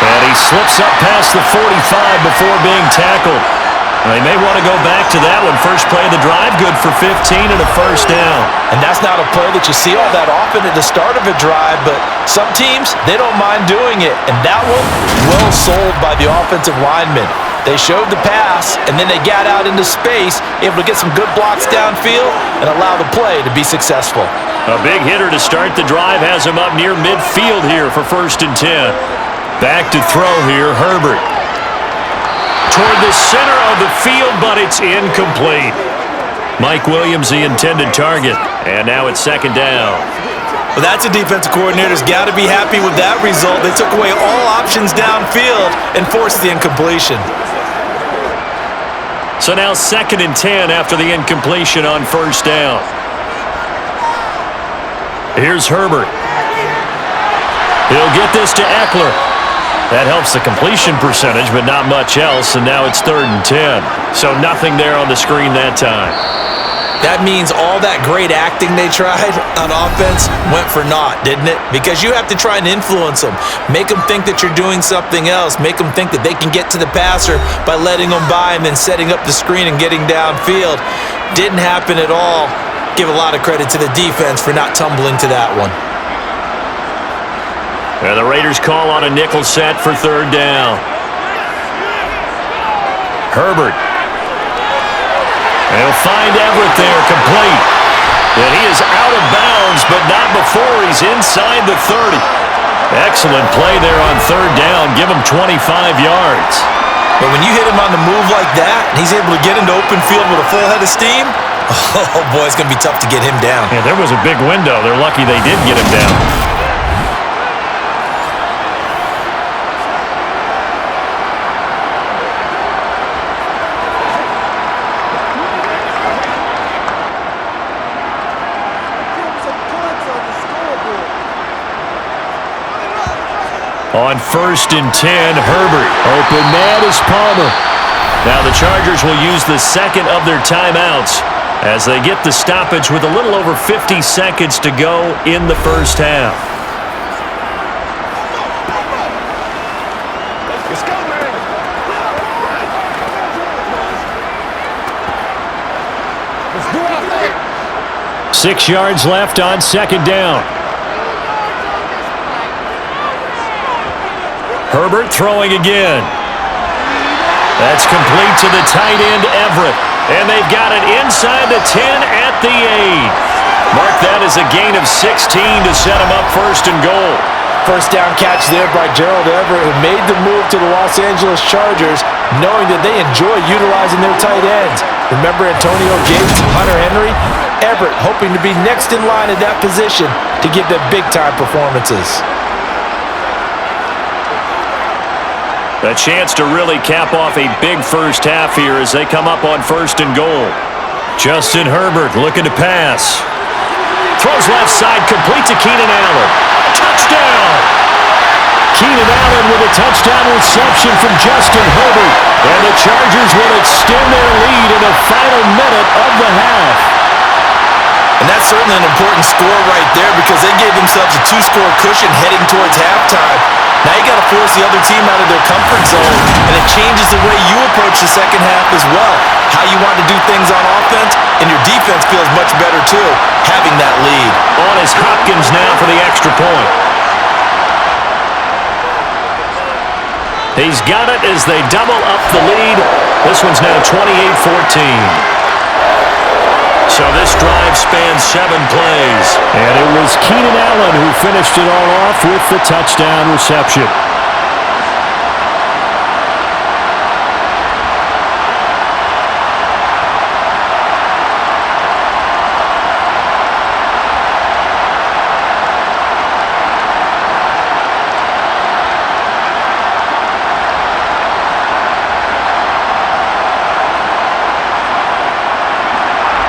Speaker 1: And he slips up past the 45 before being tackled. They may want to go back to that one. First play of the drive, good for 15 and a 1st down.
Speaker 2: And that's not a play that you see all that often at the start of a drive, but some teams, they don't mind doing it. And that one, well sold by the offensive lineman. They showed the pass, and then they got out into space, able to get some good blocks downfield and allow the play to be successful.
Speaker 1: A big hitter to start the drive has him up near midfield here for 1st and 10. Back to throw here, Herbert. Toward the center of the field, but it's incomplete. Mike Williams, the intended target. And now it's 2nd down.
Speaker 2: Well, that's a defensive coordinator's got to be happy with that result. They took away all options downfield and forced the incompletion.
Speaker 1: So now 2nd and 10 after the incompletion on 1st down. Here's Herbert. He'll get this to Eckler. That helps the completion percentage, but not much else, and now it's 3rd and 10. So nothing there on the screen that time.
Speaker 2: That means all that great acting they tried on offense went for naught, didn't it? Because you have to try and influence them. Make them think that you're doing something else. Make them think that they can get to the passer by letting them by and then setting up the screen and getting downfield. Didn't happen at all. Give a lot of credit to the defense for not tumbling to that one.
Speaker 1: And the Raiders call on a nickel set for 3rd down. Herbert. They'll find Everett there, complete. And he is out of bounds, but not before he's inside the 30. Excellent play there on 3rd down. Give him 25 yards.
Speaker 2: But when you hit him on the move like that, and he's able to get into open field with a full head of steam, oh boy, it's going to be tough to get him down.
Speaker 1: Yeah, there was a big window. They're lucky they did get him down. On 1st and 10, Herbert. Open man is Palmer. Now the Chargers will use the 2nd of their timeouts as they get the stoppage with a little over 50 seconds to go in the 1st half.
Speaker 3: Let's go, man. Let's do our thing.
Speaker 1: 6 yards left on 2nd down. Herbert throwing again. That's complete to the tight end, Everett. And they've got it inside the 10 at the 8. Mark that as a gain of 16 to set him up 1st and goal.
Speaker 2: First down catch there by Gerald Everett, who made the move to the Los Angeles Chargers, knowing that they enjoy utilizing their tight ends. Remember Antonio Gates, Hunter Henry? Everett hoping to be next in line at that position to give them big-time performances.
Speaker 1: A chance to really cap off a big 1st half here as they come up on 1st and goal. Justin Herbert looking to pass. Throws left side, complete to Keenan Allen. Touchdown! Keenan Allen with a touchdown reception from Justin Herbert. And the Chargers will extend their lead in the final minute of the half.
Speaker 2: And that's certainly an important score right there because they gave themselves a 2-score cushion heading towards halftime. Now you got to force the other team out of their comfort zone, and it changes the way you approach the second half as well. How you want to do things on offense, and your defense feels much better too, having that lead.
Speaker 1: On is Hopkins now for the extra point. He's got it as they double up the lead. This one's now 28-14. So this drive spans 7 plays. And it was Keenan Allen who finished it all off with the touchdown reception.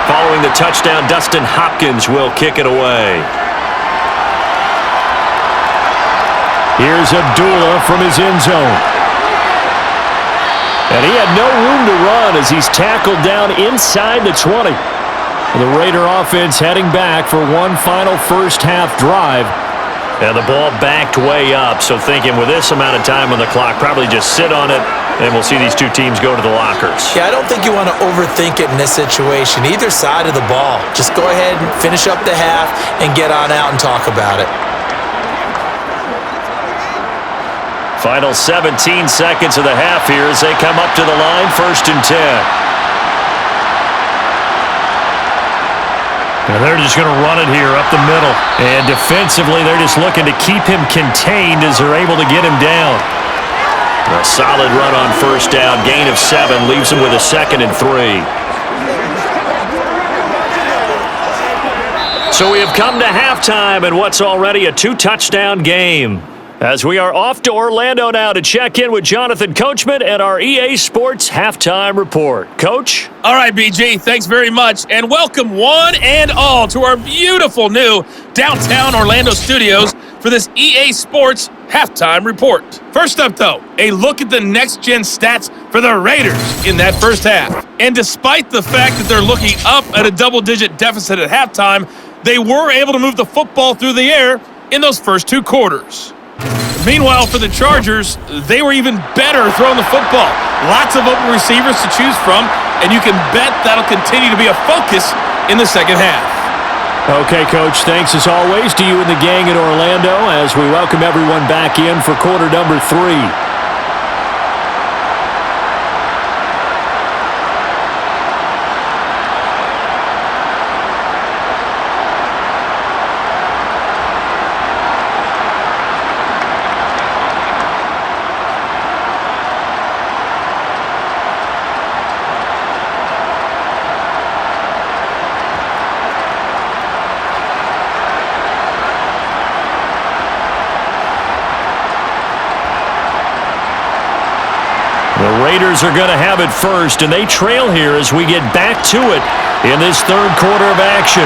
Speaker 1: Following the touchdown, Dustin Hopkins will kick it away. Here's Abdullah from his end zone. And he had no room to run as he's tackled down inside the 20. The Raider offense heading back for one final first half drive. And the ball backed way up, so thinking with this amount of time on the clock, probably just sit on it, and we'll see these two teams go to the lockers.
Speaker 2: Yeah, I don't think you want to overthink it in this situation, either side of the ball. Just go ahead and finish up the half and get on out and talk about it.
Speaker 1: Final 17 seconds of the half here as they come up to the line, 1st and 10. And they're just going to run it here up the middle. And defensively, they're just looking to keep him contained as they're able to get him down. A solid run on first down. Gain of 7 leaves him with a 2nd and 3. So we have come to halftime in what's already a 2-touchdown game. As we are off to Orlando now to check in with Jonathan Coachman and our EA Sports Halftime Report. Coach?
Speaker 4: All right, BG, thanks very much, and welcome one and all to our beautiful new downtown Orlando studios for this EA Sports Halftime Report. First up, though, a look at the next-gen stats for the Raiders in that first half. And despite the fact that they're looking up at a double-digit deficit at halftime, they were able to move the football through the air in those first 2 quarters. Meanwhile, for the Chargers, they were even better throwing the football. Lots of open receivers to choose from, and you can bet that'll continue to be a focus in the second half.
Speaker 1: Okay, Coach, thanks as always to you and the gang in Orlando as we welcome everyone back in for quarter number 3. The Raiders are going to have it first, and they trail here as we get back to it in this third quarter of action.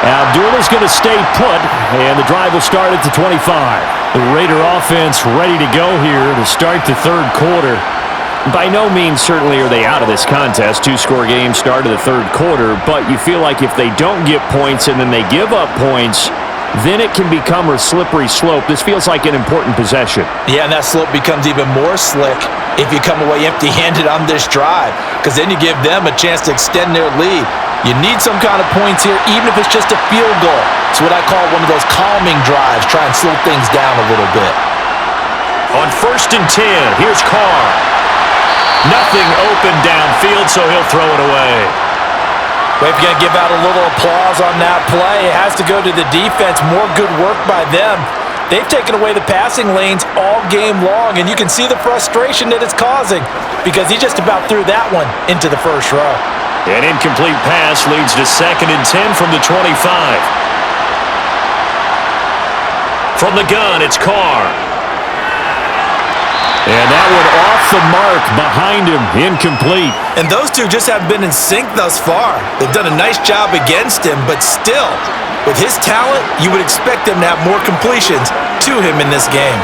Speaker 1: Abdullah's going to stay put, and the drive will start at the 25. The Raider offense ready to go here to start the third quarter. By no means certainly are they out of this contest. 2-score game start of the third quarter, but you feel like if they don't get points and then they give up points, then it can become a slippery slope. This feels like an important possession.
Speaker 2: Yeah, and that slope becomes even more slick if you come away empty-handed on this drive, because then you give them a chance to extend their lead. You need some kind of points here, even if it's just a field goal. It's what I call one of those calming drives, try and slow things down a little bit.
Speaker 1: On 1st and 10, here's Carr. Nothing open downfield, so he'll throw it away.
Speaker 2: Well, if you're going to give out a little applause on that play, it has to go to the defense. More good work by them. They've taken away the passing lanes all game long, and you can see the frustration that it's causing because he just about threw that one into the first row.
Speaker 1: An incomplete pass leads to 2nd and 10 from the 25. From the gun, it's Carr. And that one off the mark behind him, incomplete.
Speaker 2: And those two just haven't been in sync thus far. They've done a nice job against him, but still, with his talent, you would expect him to have more completions to him in this game.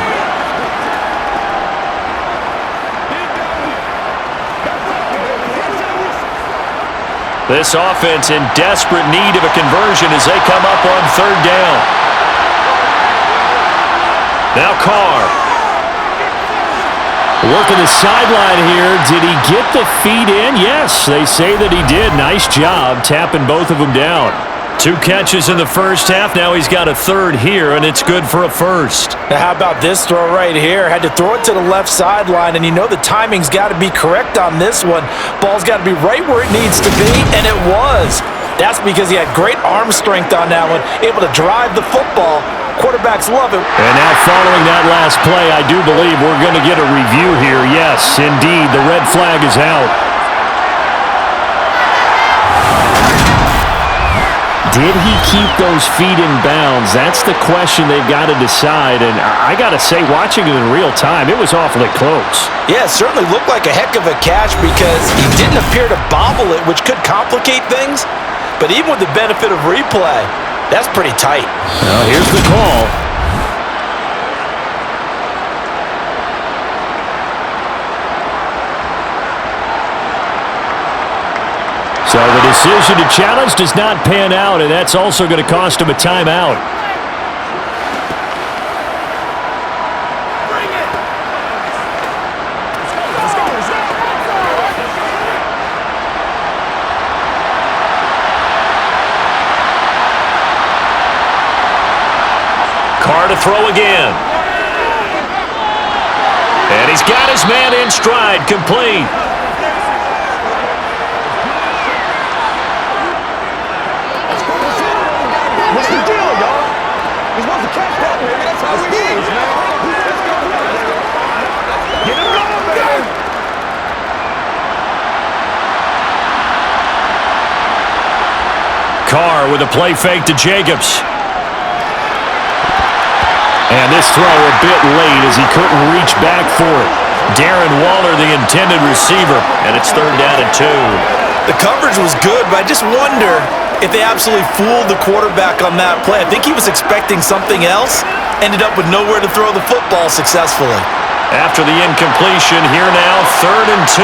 Speaker 1: This offense in desperate need of a conversion as they come up on third down. Now Carr. Working the sideline here. Did he get the feet in? Yes, they say that he did. Nice job tapping both of them down. 2 catches in the first half. Now he's got a third here, and it's good for a first.
Speaker 2: Now how about this throw right here? Had to throw it to the left sideline, and you know the timing's got to be correct on this one. Ball's got to be right where it needs to be, and it was. That's because he had great arm strength on that one, able to drive the football. Quarterbacks love it.
Speaker 1: And now following that last play, I do believe we're going to get a review here. Yes, indeed, the red flag is out. Did he keep those feet in bounds? That's the question they've got to decide. And I got to say, watching it in real time, it was awfully close.
Speaker 2: Yeah, it certainly looked like a heck of a catch because he didn't appear to bobble it, which could complicate things. But even with the benefit of replay, that's pretty tight.
Speaker 1: Now here's the call. So the decision to challenge does not pan out, and that's also going to cost him a timeout. Carr to throw again. And he's got his man in stride, complete.
Speaker 3: What's the deal, y'all? We're supposed to catch that, baby. That's how it is, man. Get him going, baby.
Speaker 1: Carr with a play fake to Jacobs. And this throw a bit late as he couldn't reach back for it. Darren Waller, the intended receiver, and it's third down and 2.
Speaker 2: The coverage was good, but I just wonder if they absolutely fooled the quarterback on that play. I think he was expecting something else, ended up with nowhere to throw the football successfully.
Speaker 1: After the incompletion, here now, third and 2.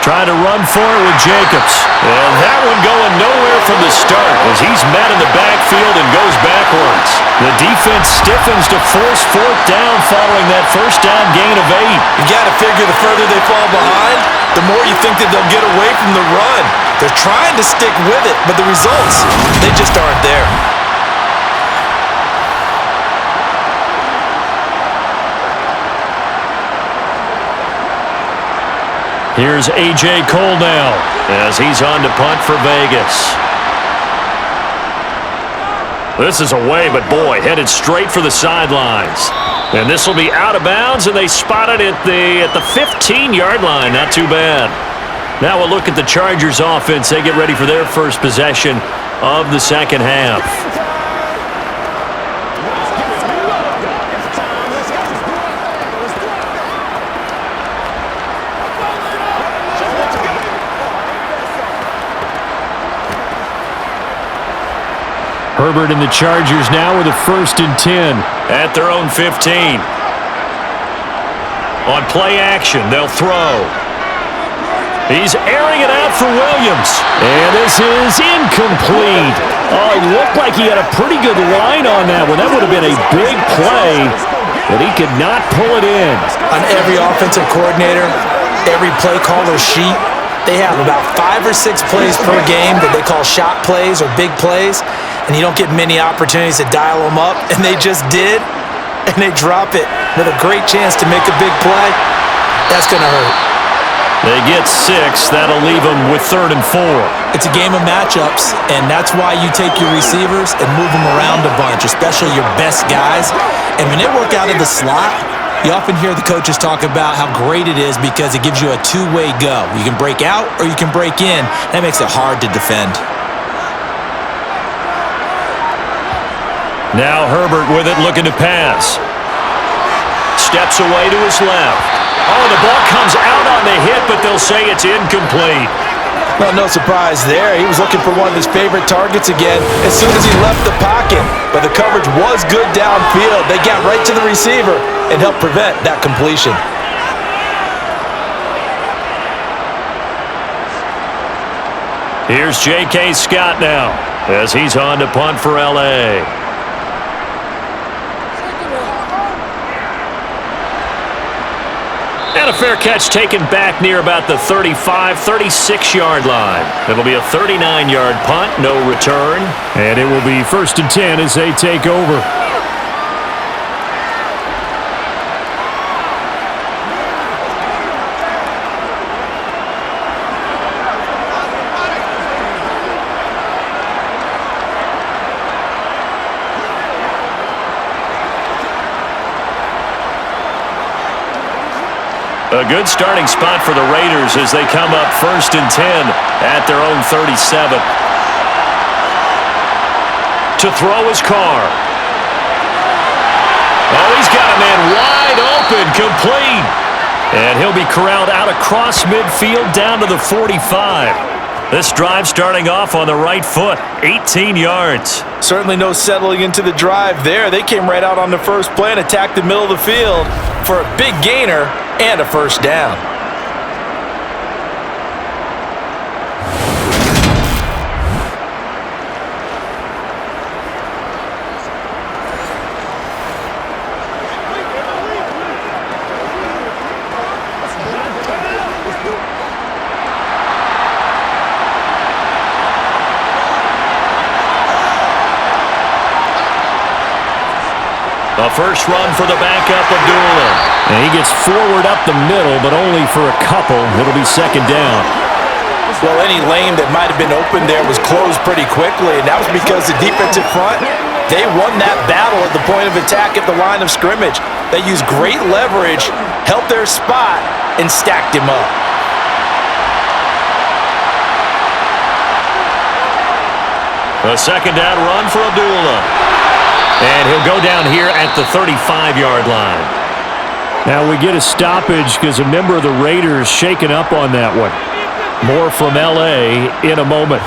Speaker 1: Trying to run for it with Jacobs. And that one going nowhere from the start as he's met in the backfield and goes backwards. The defense stiffens to force fourth down following that first down gain of 8.
Speaker 2: You got to figure the further they fall behind, the more you think that they'll get away from the run. They're trying to stick with it, but the results, they just aren't there.
Speaker 1: Here's A.J. Cole now as he's on to punt for Vegas. This is away, but boy, headed straight for the sidelines. And this will be out of bounds, and they spot it at the 15-yard line. Not too bad. Now we'll look at the Chargers offense. They get ready for their first possession of the second half. Herbert and the Chargers now with a 1st and 10 at their own 15. On play action, they'll throw. He's airing it out for Williams. And this is incomplete. Oh, it looked like he had a pretty good line on that one. That would have been a big play, but he could not pull it in.
Speaker 2: On every offensive coordinator, every play caller sheet, they have about 5 or 6 plays per game that they call shot plays or big plays, and you don't get many opportunities to dial them up, and they just did, and they drop it with a great chance to make a big play. That's going to hurt.
Speaker 1: They get 6. That'll leave them with 3rd and 4.
Speaker 2: It's a game of matchups, and that's why you take your receivers and move them around a bunch, especially your best guys. And when they work out of the slot, you often hear the coaches talk about how great it is because it gives you a two-way go. You can break out or you can break in. That makes it hard to defend.
Speaker 1: Now Herbert with it, looking to pass. Steps away to his left. Oh, the ball comes out on the hit, but they'll say it's incomplete.
Speaker 2: Well, no surprise there. He was looking for one of his favorite targets again as soon as he left the pocket. But the coverage was good downfield. They got right to the receiver and helped prevent that completion.
Speaker 1: Here's J.K. Scott now as he's on to punt for L.A. And a fair catch taken back near about the 35, 36-yard line. It'll be a 39-yard punt, no return.
Speaker 5: And it will be 1st and 10 as they take over.
Speaker 1: A good starting spot for the Raiders as they come up 1st and 10 at their own 37. To throw his Carr. Oh, he's got a man wide open, complete. And he'll be corralled out across midfield down to the 45. This drive starting off on the right foot, 18 yards.
Speaker 2: Certainly no settling into the drive there. They came right out on the first play and attacked the middle of the field for a big gainer and a first down.
Speaker 1: A first run for the backup, Abdullah.
Speaker 5: And he gets forward up the middle, but only for a couple. It'll be 2nd down.
Speaker 2: Well, any lane that might have been open there was closed pretty quickly, and that was because the defensive front, they won that battle at the point of attack at the line of scrimmage. They used great leverage, held their spot, and stacked him up.
Speaker 1: A 2nd down run for Abdullah. And he'll go down here at the 35-yard line.
Speaker 5: Now we get a stoppage because a member of the Raiders shaken up on that one. More from L.A. in a moment.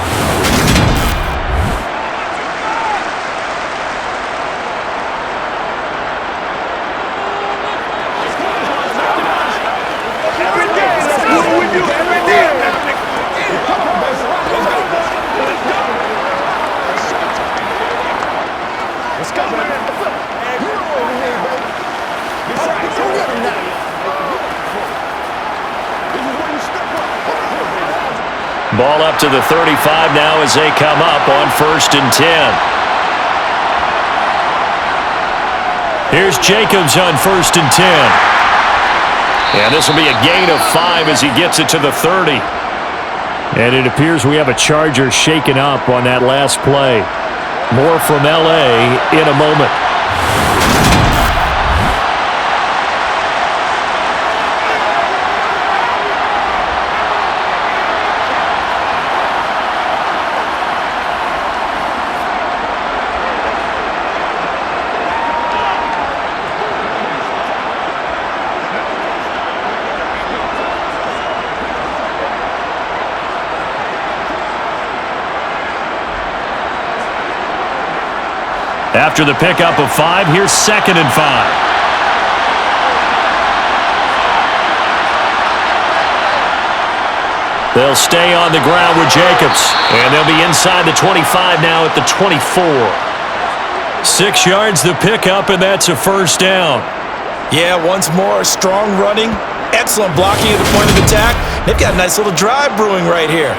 Speaker 1: Ball up to the 35 now as they come up on 1st and 10. Here's Jacobs on 1st and 10. And this will be a gain of 5 as he gets it to the 30.
Speaker 5: And it appears we have a Charger shaken up on that last play. More from L.A. in a moment.
Speaker 1: After the pickup of 5, here's 2nd and 5. They'll stay on the ground with Jacobs. And they'll be inside the 25 now at the 24. 6 yards the pickup, and that's a first down.
Speaker 2: Yeah, once more, strong running, excellent blocking at the point of attack. They've got a nice little drive brewing right here.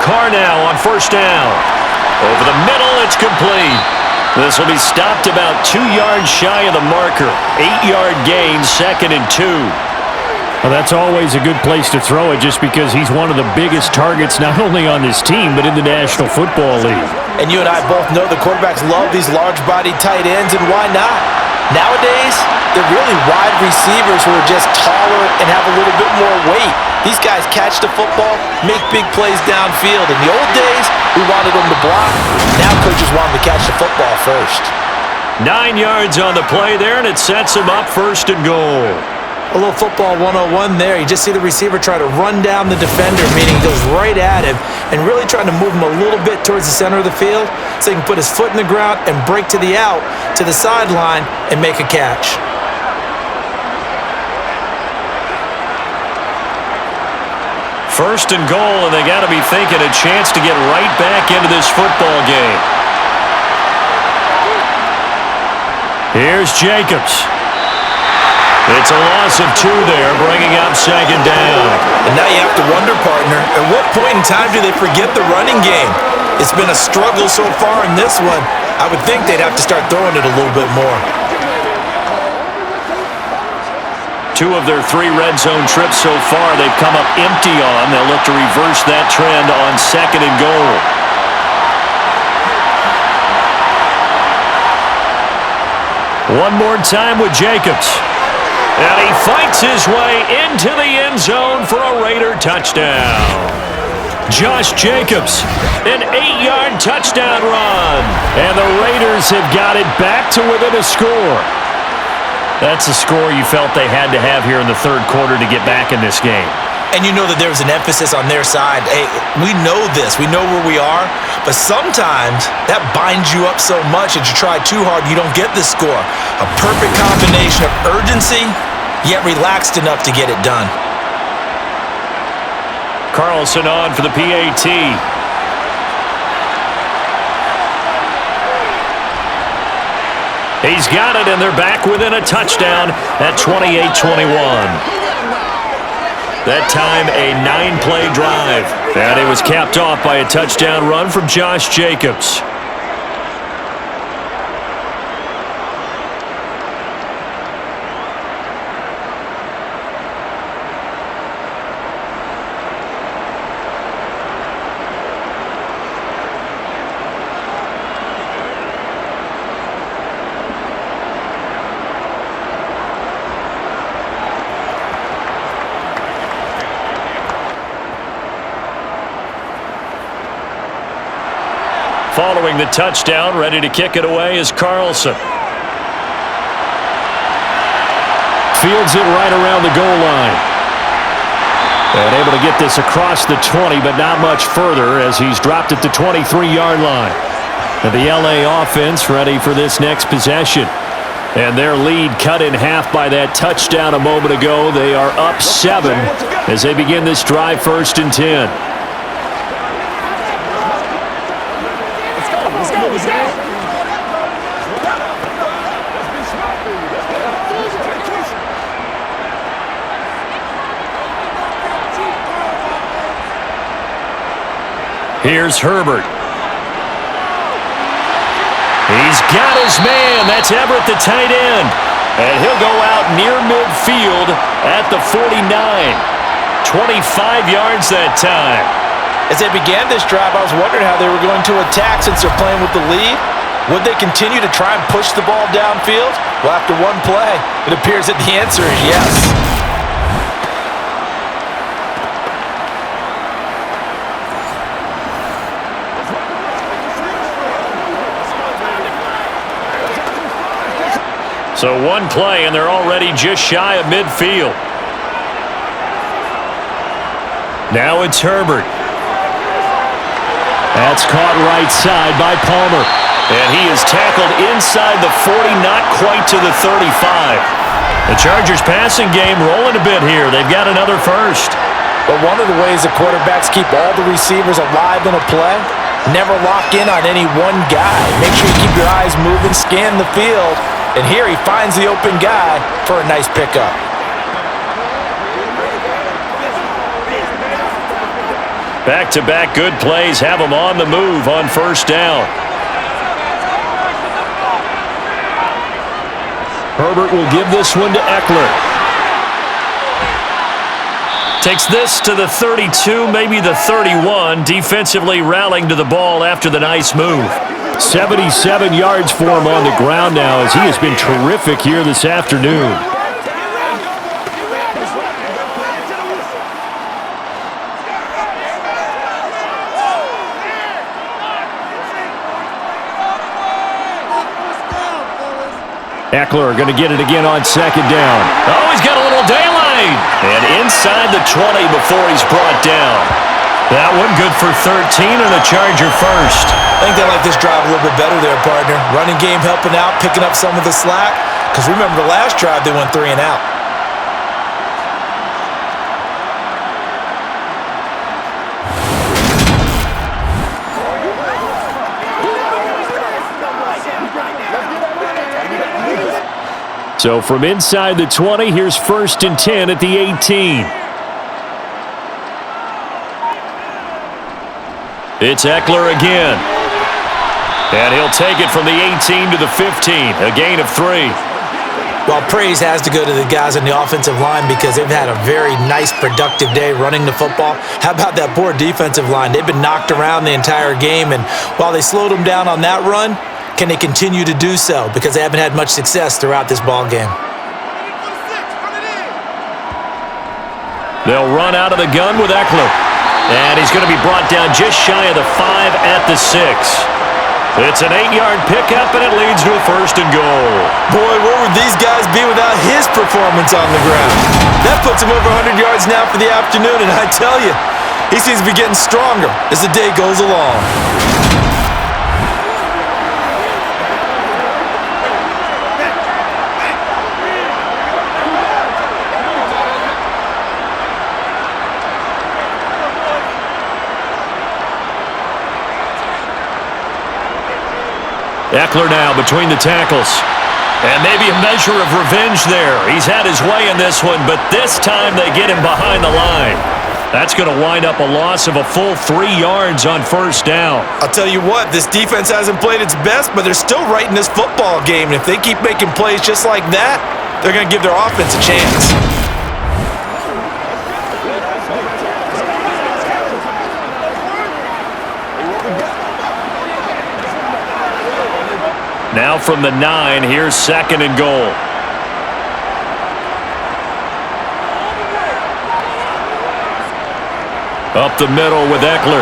Speaker 1: Carr now on first down. Over the middle, it's complete. This will be stopped about 2 yards shy of the marker. 8-yard gain, 2nd and 2.
Speaker 5: Well, that's always a good place to throw it just because he's one of the biggest targets not only on this team but in the National Football League.
Speaker 2: And you and I both know the quarterbacks love these large-bodied tight ends, and why not? Nowadays, they're really wide receivers who are just taller and have a little bit more weight. These guys catch the football, make big plays downfield. In the old days, we wanted them to block. Now coaches want them to catch the football first.
Speaker 1: 9 yards on the play there, and it sets them up 1st and goal.
Speaker 2: A little football 101 there. You just see the receiver try to run down the defender, meaning he goes right at him and really trying to move him a little bit towards the center of the field so he can put his foot in the ground and break to the out, to the sideline, and make a catch.
Speaker 1: First and goal, and they got to be thinking a chance to get right back into this football game. Here's Jacobs. It's a loss of 2 there, bringing up second down.
Speaker 2: And now you have to wonder, partner, at what point in time do they forget the running game? It's been a struggle so far in this one. I would think they'd have to start throwing it a little bit more.
Speaker 1: 2 of their 3 red zone trips so far they've come up empty on. They'll look to reverse that trend on second and goal. One more time with Jacobs. And he fights his way into the end zone for a Raider touchdown. Josh Jacobs, an 8-yard touchdown run. And the Raiders have got it back to within a score. That's a score you felt they had to have here in the third quarter to get back in this game.
Speaker 2: And you know that there's an emphasis on their side. Hey, we know this. We know where we are. But sometimes that binds you up so much that you try too hard, you don't get the score. A perfect combination of urgency, yet relaxed enough to get it done.
Speaker 1: Carlson on for the PAT. He's got it, and they're back within a touchdown at 28-21. That time, a 9-play drive. And it was capped off by a touchdown run from Josh Jacobs. Following the touchdown, ready to kick it away is Carlson. Fields it right around the goal line. And able to get this across the 20, but not much further as he's dropped it to 23-yard line. And the LA offense ready for this next possession. And their lead cut in half by that touchdown a moment ago. They are up 7 as they begin this drive, 1st and 10. Here's Herbert. He's got his man. That's Everett, the tight end. And he'll go out near midfield at the 49. 25 yards that time.
Speaker 2: As they began this drive, I was wondering how they were going to attack since they're playing with the lead. Would they continue to try and push the ball downfield? Well, after one play, it appears that the answer is yes.
Speaker 1: So one play, and they're already just shy of midfield. Now it's Herbert. That's caught right side by Palmer. And he is tackled inside the 40, not quite to the 35. The Chargers passing game rolling a bit here. They've got another first.
Speaker 2: But one of the ways the quarterbacks keep all the receivers alive in a play, never lock in on any one guy. Make sure you keep your eyes moving, scan the field. And here he finds the open guy for a nice pickup.
Speaker 1: Back-to-back good plays have him on the move on 1st down. Herbert will give this one to Eckler. Takes this to the 32, maybe the 31. Defensively rallying to the ball after the nice move. 77 yards for him on the ground now as he has been terrific here this afternoon. Eckler going to get it again on 2nd down. Oh, he's got a little daylight. made. And inside the 20 before he's brought down. That one good for 13 and a Charger first.
Speaker 2: I think they like this drive a little bit better there, partner. Running game helping out, picking up some of the slack. Because remember the last drive, they went 3 and out.
Speaker 5: So from inside the 20, here's 1st and 10 at the 18.
Speaker 1: It's Eckler again. And he'll take it from the 18 to the 15, a gain of 3.
Speaker 2: Well, praise has to go to the guys on the offensive line because they've had a very nice, productive day running the football. How about that poor defensive line? They've been knocked around the entire game, and while they slowed them down on that run, can they continue to do so? Because they haven't had much success throughout this ball game.
Speaker 1: They'll run out of the gun with Eckler. And he's going to be brought down just shy of the 5 at the 6. It's an 8-yard pickup, and it leads to a 1st and goal.
Speaker 2: Boy, where would these guys be without his performance on the ground? That puts him over 100 yards now for the afternoon, and I tell you, he seems to be getting stronger as the day goes along.
Speaker 1: Eckler now between the tackles. And maybe a measure of revenge there. He's had his way in this one, but this time they get him behind the line. That's going to wind up a loss of a full 3 yards on 1st down.
Speaker 2: I'll tell you what, this defense hasn't played its best, but they're still right in this football game. And if they keep making plays just like that, they're going to give their offense a chance.
Speaker 1: Now from the 9, here's 2nd and goal. Up the middle with Eckler.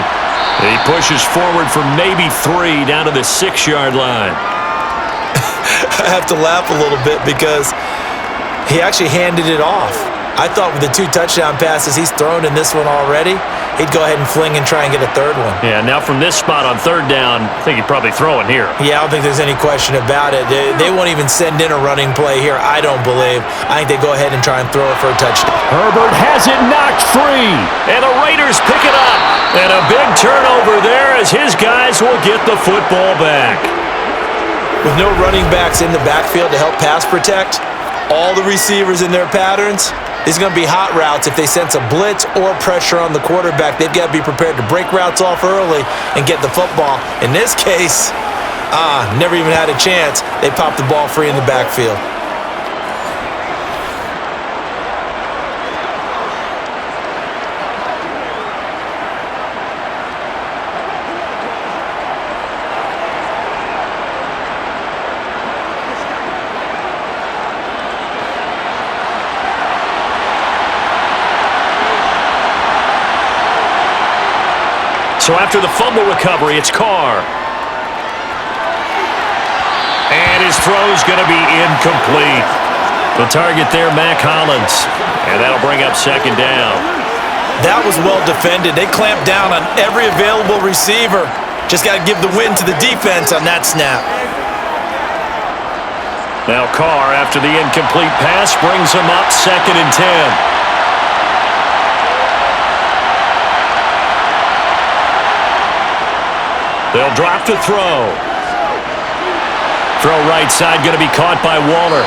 Speaker 1: He pushes forward for maybe 3 down to the 6-yard line.
Speaker 2: I have to laugh a little bit because he actually handed it off. I thought with the 2 touchdown passes he's thrown in this one already, he'd go ahead and fling and try and get a 3rd one.
Speaker 1: Yeah, now from this spot on 3rd down, I think he'd probably throw it here.
Speaker 2: Yeah, I don't think there's any question about it. They won't even send in a running play here, I don't believe. I think they go ahead and try and throw it for a touchdown.
Speaker 5: Herbert has it knocked free.
Speaker 1: And the Raiders pick it up. And a big turnover there as his guys will get the football back.
Speaker 2: With no running backs in the backfield to help pass protect, all the receivers in their patterns, it's going to be hot routes. If they sense a blitz or pressure on the quarterback, they've got to be prepared to break routes off early and get the football. In this case, never even had a chance. They popped the ball free in the backfield.
Speaker 1: So after the fumble recovery, it's Carr. And his throw's going to be incomplete. The target there, Mac Hollins. And that'll bring up 2nd down.
Speaker 2: That was well defended. They clamped down on every available receiver. Just got to give the win to the defense on that snap.
Speaker 1: Now Carr, after the incomplete pass, brings him up 2nd and 10. They'll drop to throw. Throw right side, going to be caught by Waller.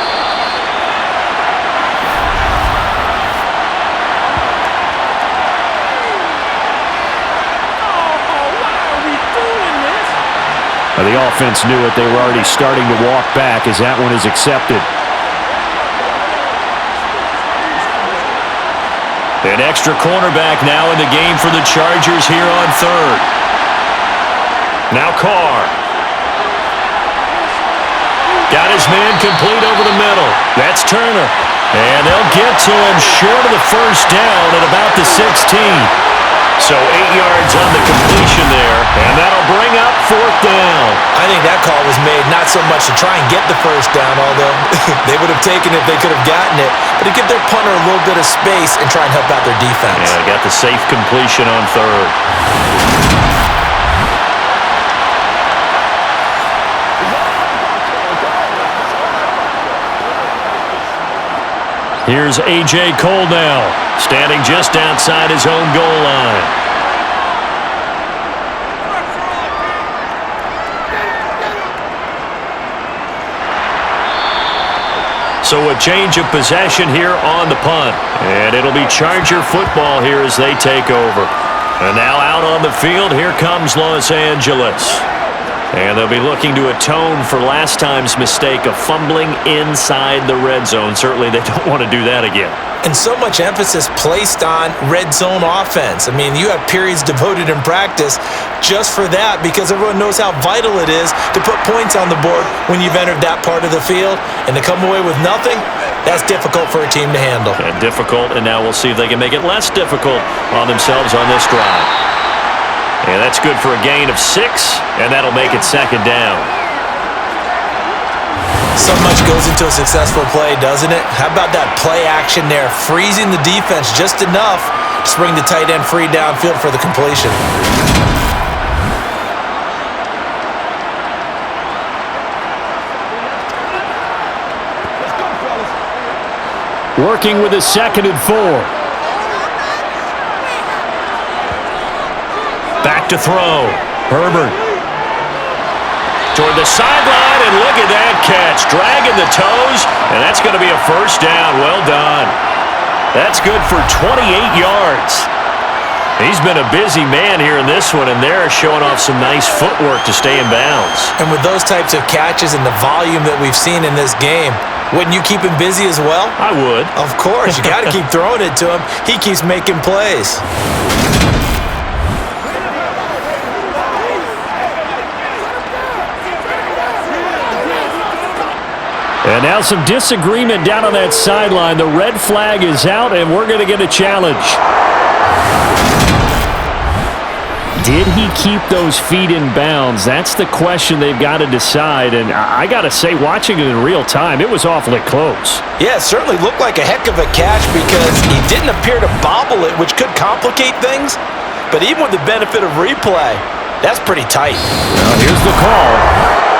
Speaker 5: The offense knew it. They were already starting to walk back as that one is accepted.
Speaker 1: An extra cornerback now in the game for the Chargers here on 3rd. Now Carr. Got his man complete over the middle. That's Turner. And they'll get to him short of the 1st down at about the 16. So 8 yards on the completion there. And that'll bring up 4th down.
Speaker 2: I think that call was made not so much to try and get the first down, although they would have taken it if they could have gotten it, but to give their punter a little bit of space and try and help out their defense.
Speaker 1: Yeah, got the safe completion on third. Here's A.J. Cole now, standing just outside his own goal line. So a change of possession here on the punt. And it'll be Charger football here as they take over. And now out on the field, here comes Los Angeles. And they'll be looking to atone for last time's mistake of fumbling inside the red zone. Certainly they don't want to do that again.
Speaker 2: And so much emphasis placed on red zone offense. I mean, you have periods devoted in practice just for that because everyone knows how vital it is to put points on the board when you've entered that part of the field. And to come away with nothing, that's difficult for a team to handle.
Speaker 1: And difficult, and now we'll see if they can make it less difficult on themselves on this drive. And that's good for a gain of 6, and that'll make it second down.
Speaker 2: So much goes into a successful play, doesn't it? How about that play action there, freezing the defense just enough to bring the tight end free downfield for the completion.
Speaker 5: Working with a 2nd and 4.
Speaker 1: Back to throw. Herbert. Toward the sideline, and look at that catch. Dragging the toes, and that's going to be a first down. Well done. That's good for 28 yards. He's been a busy man here in this one, and they're showing off some nice footwork to stay in bounds.
Speaker 2: And with those types of catches and the volume that we've seen in this game, wouldn't you keep him busy as well?
Speaker 1: I would.
Speaker 2: Of course. You got to keep throwing it to him. He keeps making plays.
Speaker 5: And now some disagreement down on that sideline. The red flag is out, and we're going to get a challenge. Did he keep those feet in bounds? That's the question they've got to decide. And I got to say, watching it in real time, it was awfully close.
Speaker 2: Yeah, it certainly looked like a heck of a catch because he didn't appear to bobble it, which could complicate things. But even with the benefit of replay, that's pretty tight.
Speaker 5: Well, here's the call.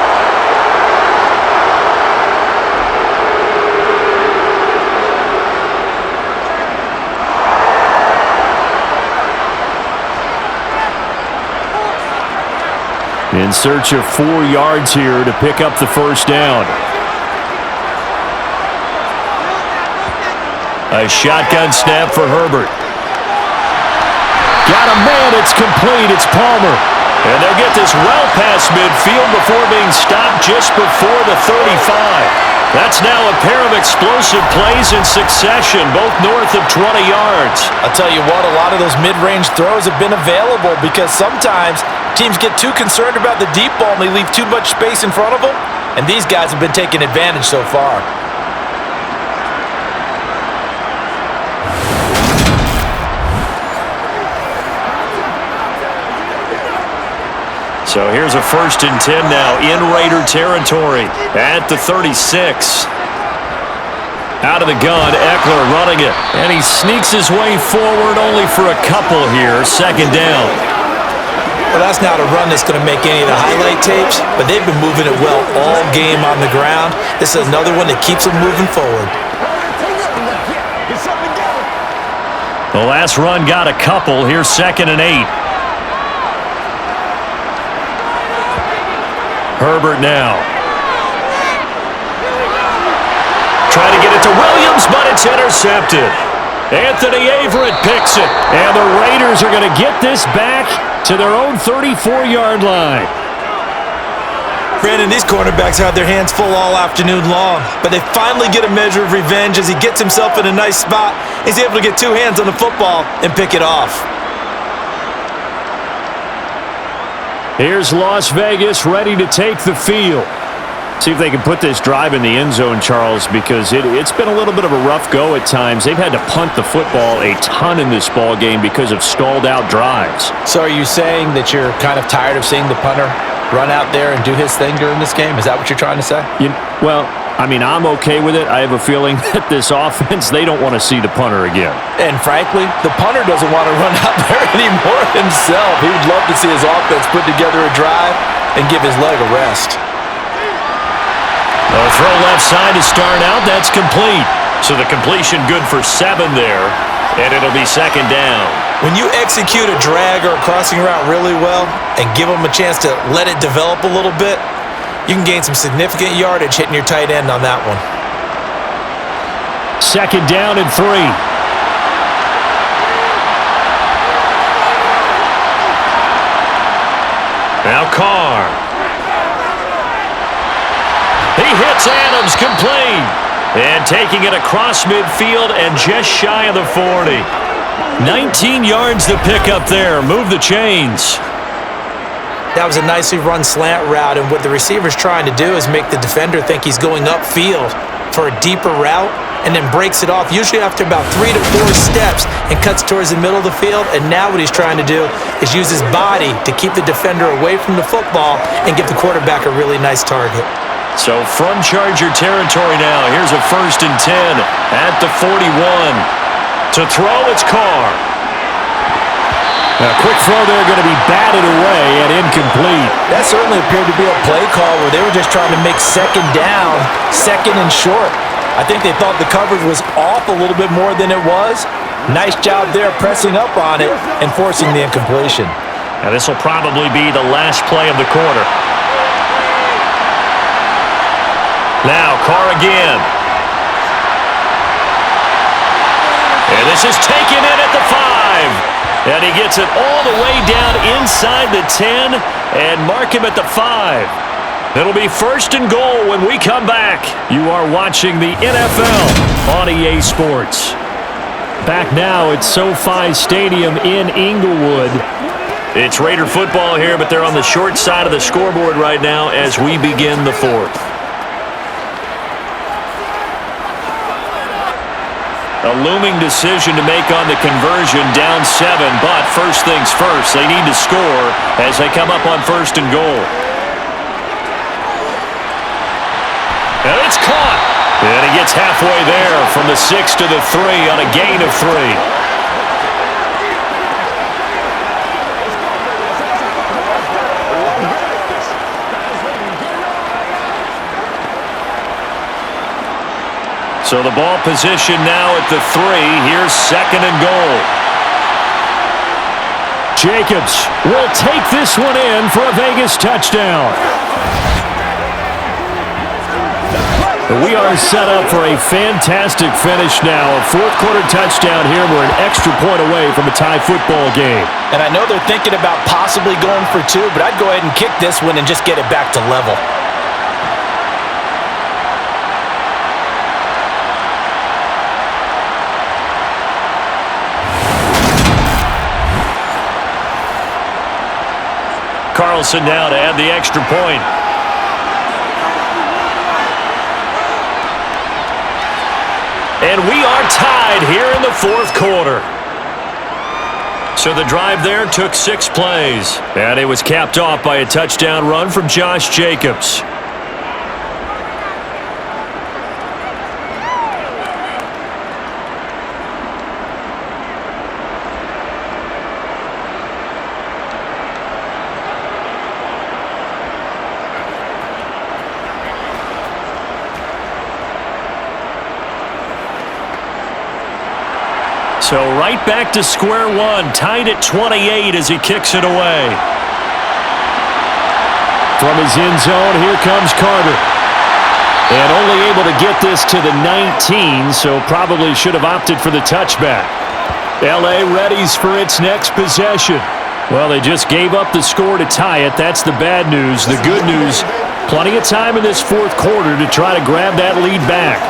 Speaker 5: In search of 4 yards here to pick up the first down.
Speaker 1: A shotgun snap for Herbert.
Speaker 5: Got a man, it's complete, it's Palmer.
Speaker 1: And they'll get this well past midfield before being stopped just before the 35. That's now a pair of explosive plays in succession, both north of 20 yards.
Speaker 2: I'll tell you what, a lot of those mid-range throws have been available because sometimes teams get too concerned about the deep ball and they leave too much space in front of them, and these guys have been taking advantage so far.
Speaker 1: So here's a 1st and 10 now in Raider territory at the 36. Out of the gun, Eckler running it. And he sneaks his way forward only for a couple here. 2nd down.
Speaker 2: Well, that's not a run that's going to make any of the highlight tapes, but they've been moving it well all game on the ground. This is another one that keeps them moving forward.
Speaker 1: The last run got a couple. Here's 2nd and 8. Herbert now. Trying to get it to Williams, but it's intercepted. Anthony Averett picks it.
Speaker 5: And the Raiders are going to get this back to their own 34-yard line.
Speaker 2: Brandon, these cornerbacks had their hands full all afternoon long, but they finally get a measure of revenge as he gets himself in a nice spot. He's able to get 2 hands on the football and pick it off.
Speaker 5: Here's Las Vegas ready to take the field. See if they can put this drive in the end zone, Charles, because it's been a little bit of a rough go at times. They've had to punt the football a ton in this ball game because of stalled out drives.
Speaker 2: So are you saying that you're kind of tired of seeing the punter run out there and do his thing during this game? Is that what you're trying to say?
Speaker 5: Well, I mean, I'm okay with it. I have a feeling that this offense, they don't want to see the punter again.
Speaker 2: And frankly, the punter doesn't want to run out there anymore himself. He would love to see his offense put together a drive and give his leg a rest.
Speaker 5: A throw left side to start out. That's complete. So the completion good for 7 there, and it'll be second down.
Speaker 2: When you execute a drag or a crossing route really well and give them a chance to let it develop a little bit, you can gain some significant yardage hitting your tight end on that one.
Speaker 5: Second down and 3. Now Carr. He hits Adams complete. And taking it across midfield and just shy of the 40. 19 yards to pick up there. Move the chains.
Speaker 2: That was a nicely run slant route, and what the receiver's trying to do is make the defender think he's going upfield for a deeper route and then breaks it off, usually after about 3 to 4 steps, and cuts towards the middle of the field. And now what he's trying to do is use his body to keep the defender away from the football and give the quarterback a really nice target.
Speaker 5: So from Charger territory now, here's a 1st and 10 at the 41. To throw, it's Carr. A quick throw there, going to be batted away and incomplete.
Speaker 2: That certainly appeared to be a play call where they were just trying to make second down, second and short. I think they thought the coverage was off a little bit more than it was. Nice job there pressing up on it and forcing the incompletion.
Speaker 5: Now this will probably be the last play of the quarter. Now Carr again. And this is taken in at the 5. And he gets it all the way down inside the 10 and mark him at the 5. It'll be 1st and goal when we come back. You are watching the NFL on EA Sports. Back now at SoFi Stadium in Inglewood. It's Raider football here, but they're on the short side of the scoreboard right now as we begin the 4th. A looming decision to make on the conversion, down 7, but first things first, they need to score as they come up on 1st and goal. And it's caught. And he gets halfway there from the 6 to the 3 on a gain of 3. So the ball position now at the 3. Here's 2nd and goal. Jacobs will take this one in for a Vegas touchdown. We are set up for a fantastic finish now. A 4th quarter touchdown here. We're an extra point away from a tie football game.
Speaker 2: And I know they're thinking about possibly going for 2, but I'd go ahead and kick this one and just get it back to level.
Speaker 5: Carlson now to add the extra point. And we are tied here in the 4th quarter. So the drive there took 6 plays. And it was capped off by a touchdown run from Josh Jacobs. So right back to square one, tied at 28 as he kicks it away. From his end zone, here comes Carter. And only able to get this to the 19, so probably should have opted for the touchback. LA readies for its next possession. Well, they just gave up the score to tie it. That's the bad news. The good news, plenty of time in this 4th quarter to try to grab that lead back.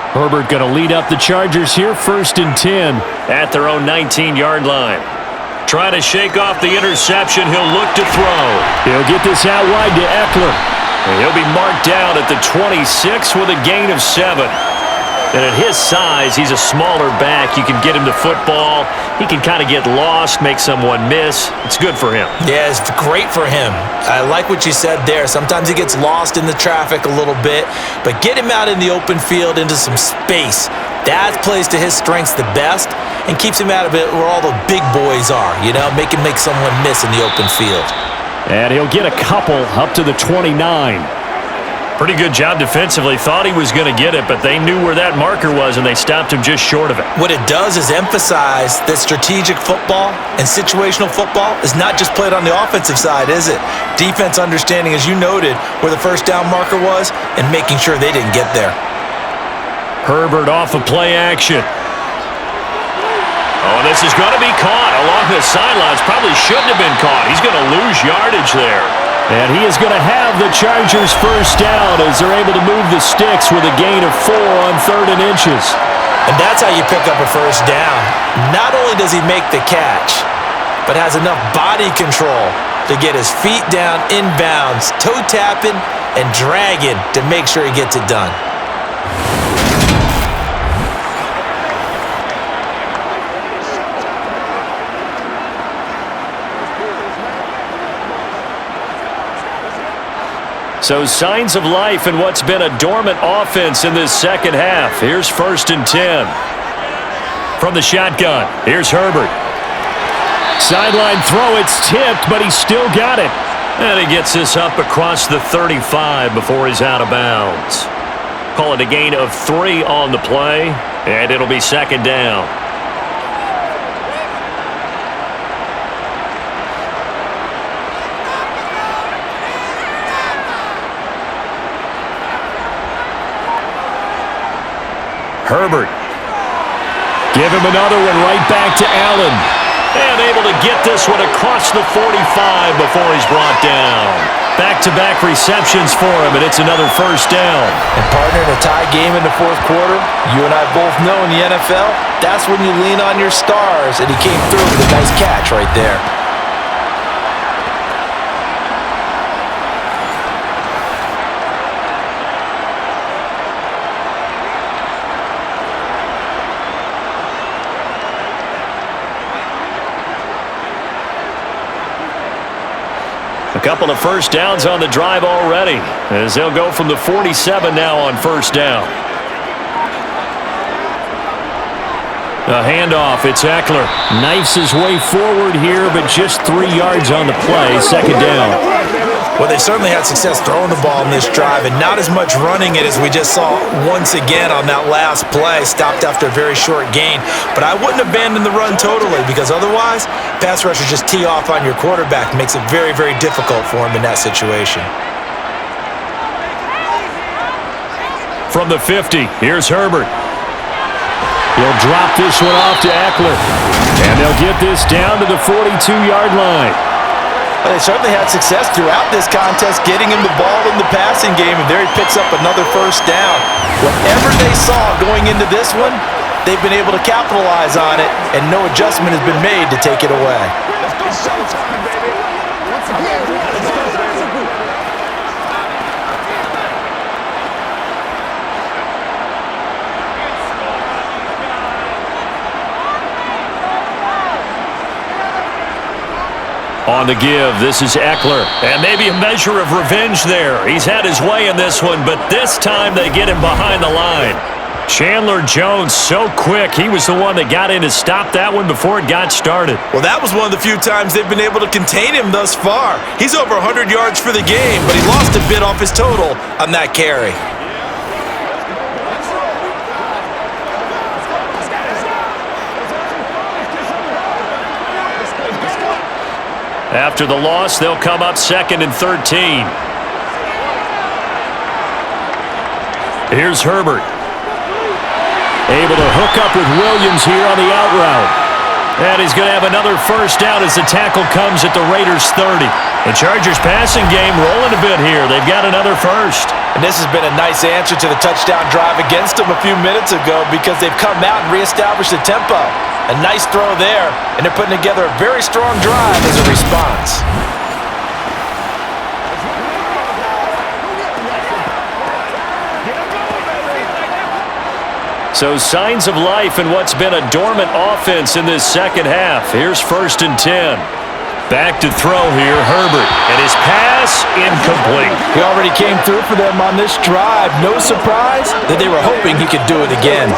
Speaker 5: Herbert going to lead up the Chargers here, 1st and 10 at their own 19-yard line. Trying to shake off the interception. He'll look to throw. He'll get this out wide to Eckler.
Speaker 1: And he'll be marked down at the 26 with a gain of 7. And at his size, he's a smaller back. You can get him to football. He can kind of get lost, make someone miss. It's good for him.
Speaker 2: Yeah, it's great for him. I like what you said there. Sometimes he gets lost in the traffic a little bit, but get him out in the open field into some space. That plays to his strengths the best and keeps him out of it where all the big boys are, you know, make him make someone miss in the open field.
Speaker 1: And he'll get a couple up to the 29. Pretty good job defensively. Thought he was going to get it, but they knew where that marker was, and they stopped him just short of it.
Speaker 2: What it does is emphasize that strategic football and situational football is not just played on the offensive side, is it? Defense understanding, as you noted, where the first down marker was and making sure they didn't get there.
Speaker 1: Herbert off of play action. Oh, this is going to be caught along the sidelines. Probably shouldn't have been caught. He's going to lose yardage there. And he is going to have the Chargers first down as they're able to move the sticks with a gain of 4 on 3rd and inches.
Speaker 2: And that's how you pick up a first down. Not only does he make the catch, but has enough body control to get his feet down inbounds, toe tapping and dragging to make sure he gets it done.
Speaker 1: So signs of life in what's been a dormant offense in this second half. Here's 1st and 10. From the shotgun, here's Herbert. Sideline throw, it's tipped, but he still got it. And he gets this up across the 35 before he's out of bounds. Call it a gain of 3 on the play, and it'll be 2nd down. Herbert. Give him another one right back to Allen. And able to get this one across the 45 before he's brought down. Back-to-back receptions for him, and it's another first down.
Speaker 2: And partner, in a tie game in the 4th quarter, you and I both know in the NFL, that's when you lean on your stars, and he came through with a nice catch right there.
Speaker 1: A couple of first downs on the drive already, as they'll go from the 47 now on first down. A handoff, it's Eckler. Knifes his way forward here, but just 3 yards on the play, 2nd down.
Speaker 2: Well, they certainly had success throwing the ball in this drive, and not as much running it as we just saw once again on that last play. Stopped after a very short gain. But I wouldn't abandon the run totally, because otherwise, pass rushers just tee off on your quarterback. Makes it very, very difficult for him in that situation.
Speaker 1: From the 50, here's Herbert. He'll drop this one off to Eckler. And they'll get this down to the 42-yard line.
Speaker 2: Well, they certainly had success throughout this contest getting him the ball in the passing game, and there he picks up another first down. Whatever they saw going into this one, they've been able to capitalize on it, and no adjustment has been made to take it away.
Speaker 3: It's showtime, baby. Once again, let's go, baby.
Speaker 1: On the give, this is Eckler. And maybe a measure of revenge there. He's had his way in this one, but this time they get him behind the line. Chandler Jones, so quick. He was the one that got in to stop that one before it got started.
Speaker 2: Well, that was one of the few times they've been able to contain him thus far. He's over 100 yards for the game, but he lost a bit off his total on that carry.
Speaker 1: After the loss, they'll come up 2nd and 13. Here's Herbert. Able to hook up with Williams here on the out route. And he's going to have another first down as the tackle comes at the Raiders' 30. The Chargers passing game rolling a bit here. They've got another first.
Speaker 2: And this has been a nice answer to the touchdown drive against them a few minutes ago, because they've come out and reestablished the tempo. A nice throw there, and they're putting together a very strong drive as a response.
Speaker 1: So signs of life in what's been a dormant offense in this second half. Here's 1st and 10. Back to throw here, Herbert. And his pass, incomplete.
Speaker 2: He already came through for them on this drive. No surprise that they were hoping he could do it again.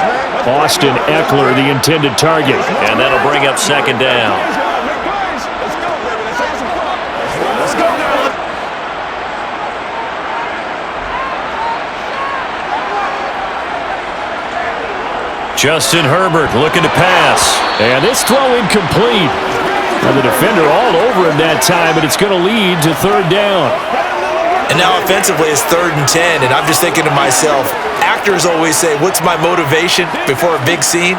Speaker 1: Austin Eckler, the intended target. And that'll bring up 2nd down. Justin Herbert looking to pass. And this throw incomplete. Now the defender all over him that time, but it's going to lead to 3rd down.
Speaker 2: And now offensively it's 3rd and 10, and I'm just thinking to myself, actors always say, what's my motivation before a big scene?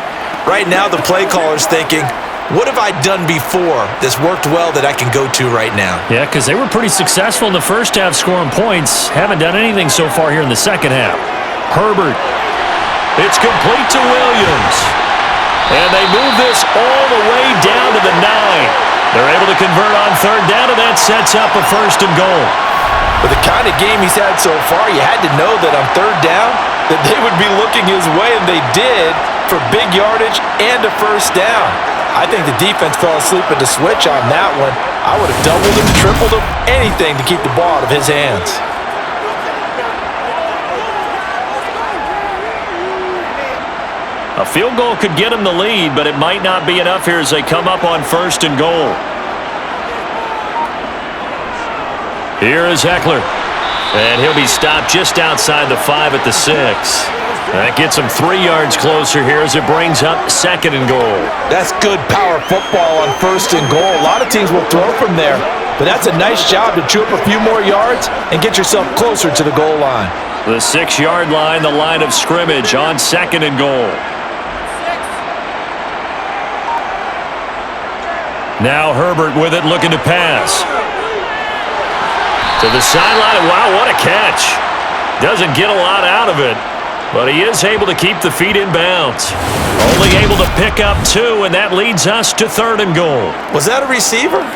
Speaker 2: Right now the play caller's thinking, what have I done before that's worked well that I can go to right now?
Speaker 1: Yeah, because they were pretty successful in the first half scoring points. Haven't done anything so far here in the second half. Herbert. It's complete to Williams. And they move this all the way down to the 9. They're able to convert on 3rd down, and that sets up a 1st and goal.
Speaker 2: With the kind of game he's had so far, you had to know that on 3rd down that they would be looking his way, and they did, for big yardage and a 1st down. I think the defense fell asleep at the switch on that one. I would have doubled him, tripled him, anything to keep the ball out of his hands.
Speaker 1: A field goal could get him the lead, but it might not be enough here as they come up on 1st and goal. Here is Eckler. And he'll be stopped just outside the 5 at the 6. That gets him 3 yards closer here as it brings up 2nd and goal.
Speaker 2: That's good power football on 1st and goal. A lot of teams will throw from there, but that's a nice job to chew up a few more yards and get yourself closer to the goal line.
Speaker 1: The 6-yard line, the line of scrimmage on 2nd and goal. Now Herbert with it, looking to pass. To the sideline, wow, what a catch. Doesn't get a lot out of it, but he is able to keep the feet in bounds. Only able to pick up 2, and that leads us to 3rd and goal.
Speaker 2: Was that a receiver?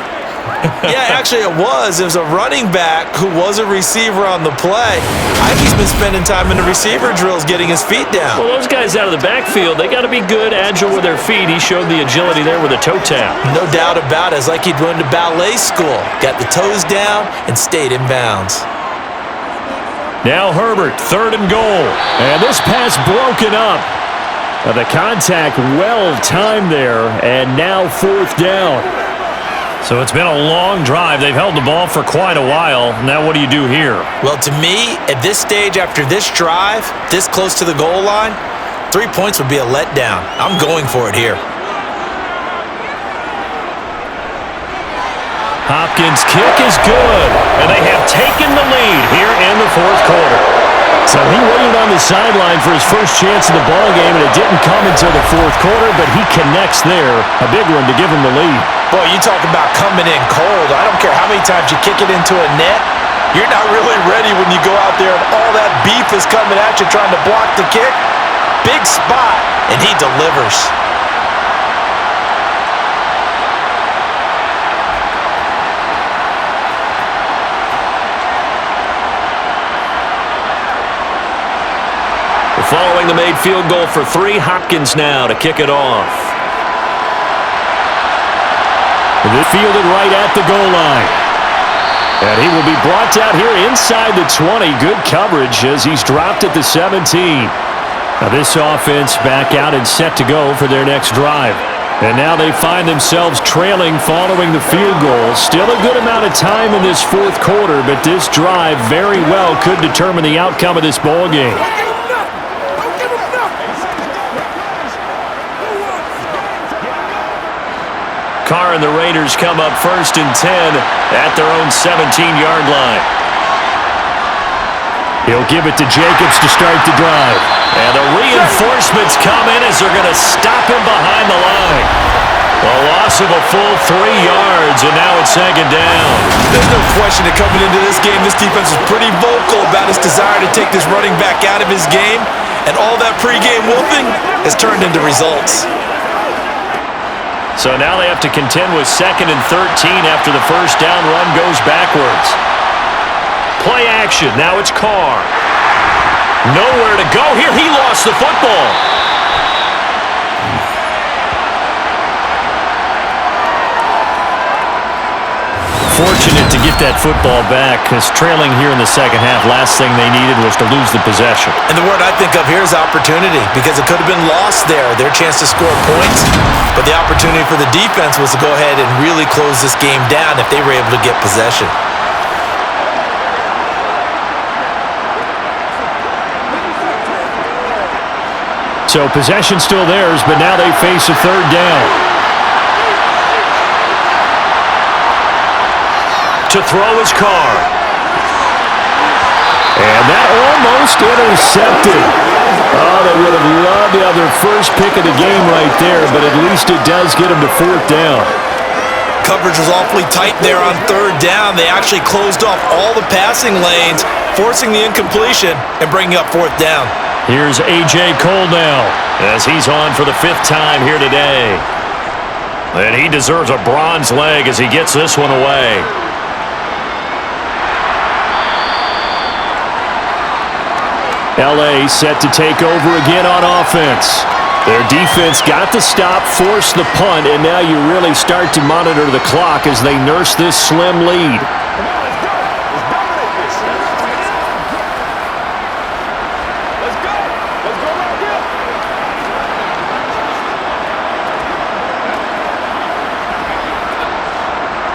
Speaker 2: Yeah, actually it was. It was a running back who was a receiver on the play. I think he's been spending time in the receiver drills getting his feet down.
Speaker 1: Well, those guys out of the backfield, they got to be good, agile with their feet. He showed the agility there with a toe tap.
Speaker 2: No doubt about it. It's like he'd run to ballet school. Got the toes down and stayed in bounds.
Speaker 1: Now Herbert, 3rd and goal. And this pass broken up. The contact well timed there, and now 4th down. So it's been a long drive. They've held the ball for quite a while. Now what do you do here?
Speaker 2: Well, to me, at this stage after this drive, this close to the goal line, 3 points would be a letdown. I'm going for it here.
Speaker 1: Hopkins' kick is good, and they have taken the lead here in the 4th quarter. So he waited on the sideline for his first chance in the ball game, and it didn't come until the 4th quarter, but he connects there. A big one to give him the lead.
Speaker 2: Boy, you talk about coming in cold. I don't care how many times you kick it into a net. You're not really ready when you go out there and all that beef is coming at you trying to block the kick. Big spot, and he delivers.
Speaker 1: Following the made field goal for 3, Hopkins now to kick it off. This fielded right at the goal line. And he will be brought down here inside the 20. Good coverage as he's dropped at the 17. Now this offense back out and set to go for their next drive. And now they find themselves trailing following the field goal. Still a good amount of time in this 4th quarter, but this drive very well could determine the outcome of this ball game. Carr and the Raiders come up 1st and 10 at their own 17-yard line. He'll give it to Jacobs to start the drive. And the reinforcements come in as they're going to stop him behind the line. A loss of a full 3 yards, and now it's 2nd down.
Speaker 2: There's no question that coming into this game, this defense is pretty vocal about its desire to take this running back out of his game, and all that pregame wolfing has turned into results.
Speaker 1: So now they have to contend with 2nd and 13 after the first down run goes backwards. Play action. Now it's Carr. Nowhere to go here. He lost the football. fortunate to get that football back because trailing here in the second half, last thing they needed was to lose the possession.
Speaker 2: And the word I think of here is opportunity because it could have been lost there, their chance to score points. But the opportunity for the defense was to go ahead and really close this game down if they were able to get possession.
Speaker 1: So possession still theirs, but now they face a third down. To throw his car. And that almost intercepted. Oh, they would have loved to have their first pick of the game right there, but at least it does get them to fourth down.
Speaker 2: Coverage was awfully tight there on third down. They actually closed off all the passing lanes, forcing the incompletion and bringing up fourth down.
Speaker 1: Here's A.J. Cole now as he's on for the fifth time here today. And he deserves a bronze leg as he gets this one away. L.A. set to take over again on offense. Their defense got the stop, forced the punt, and now you really start to monitor the clock as they nurse this slim lead.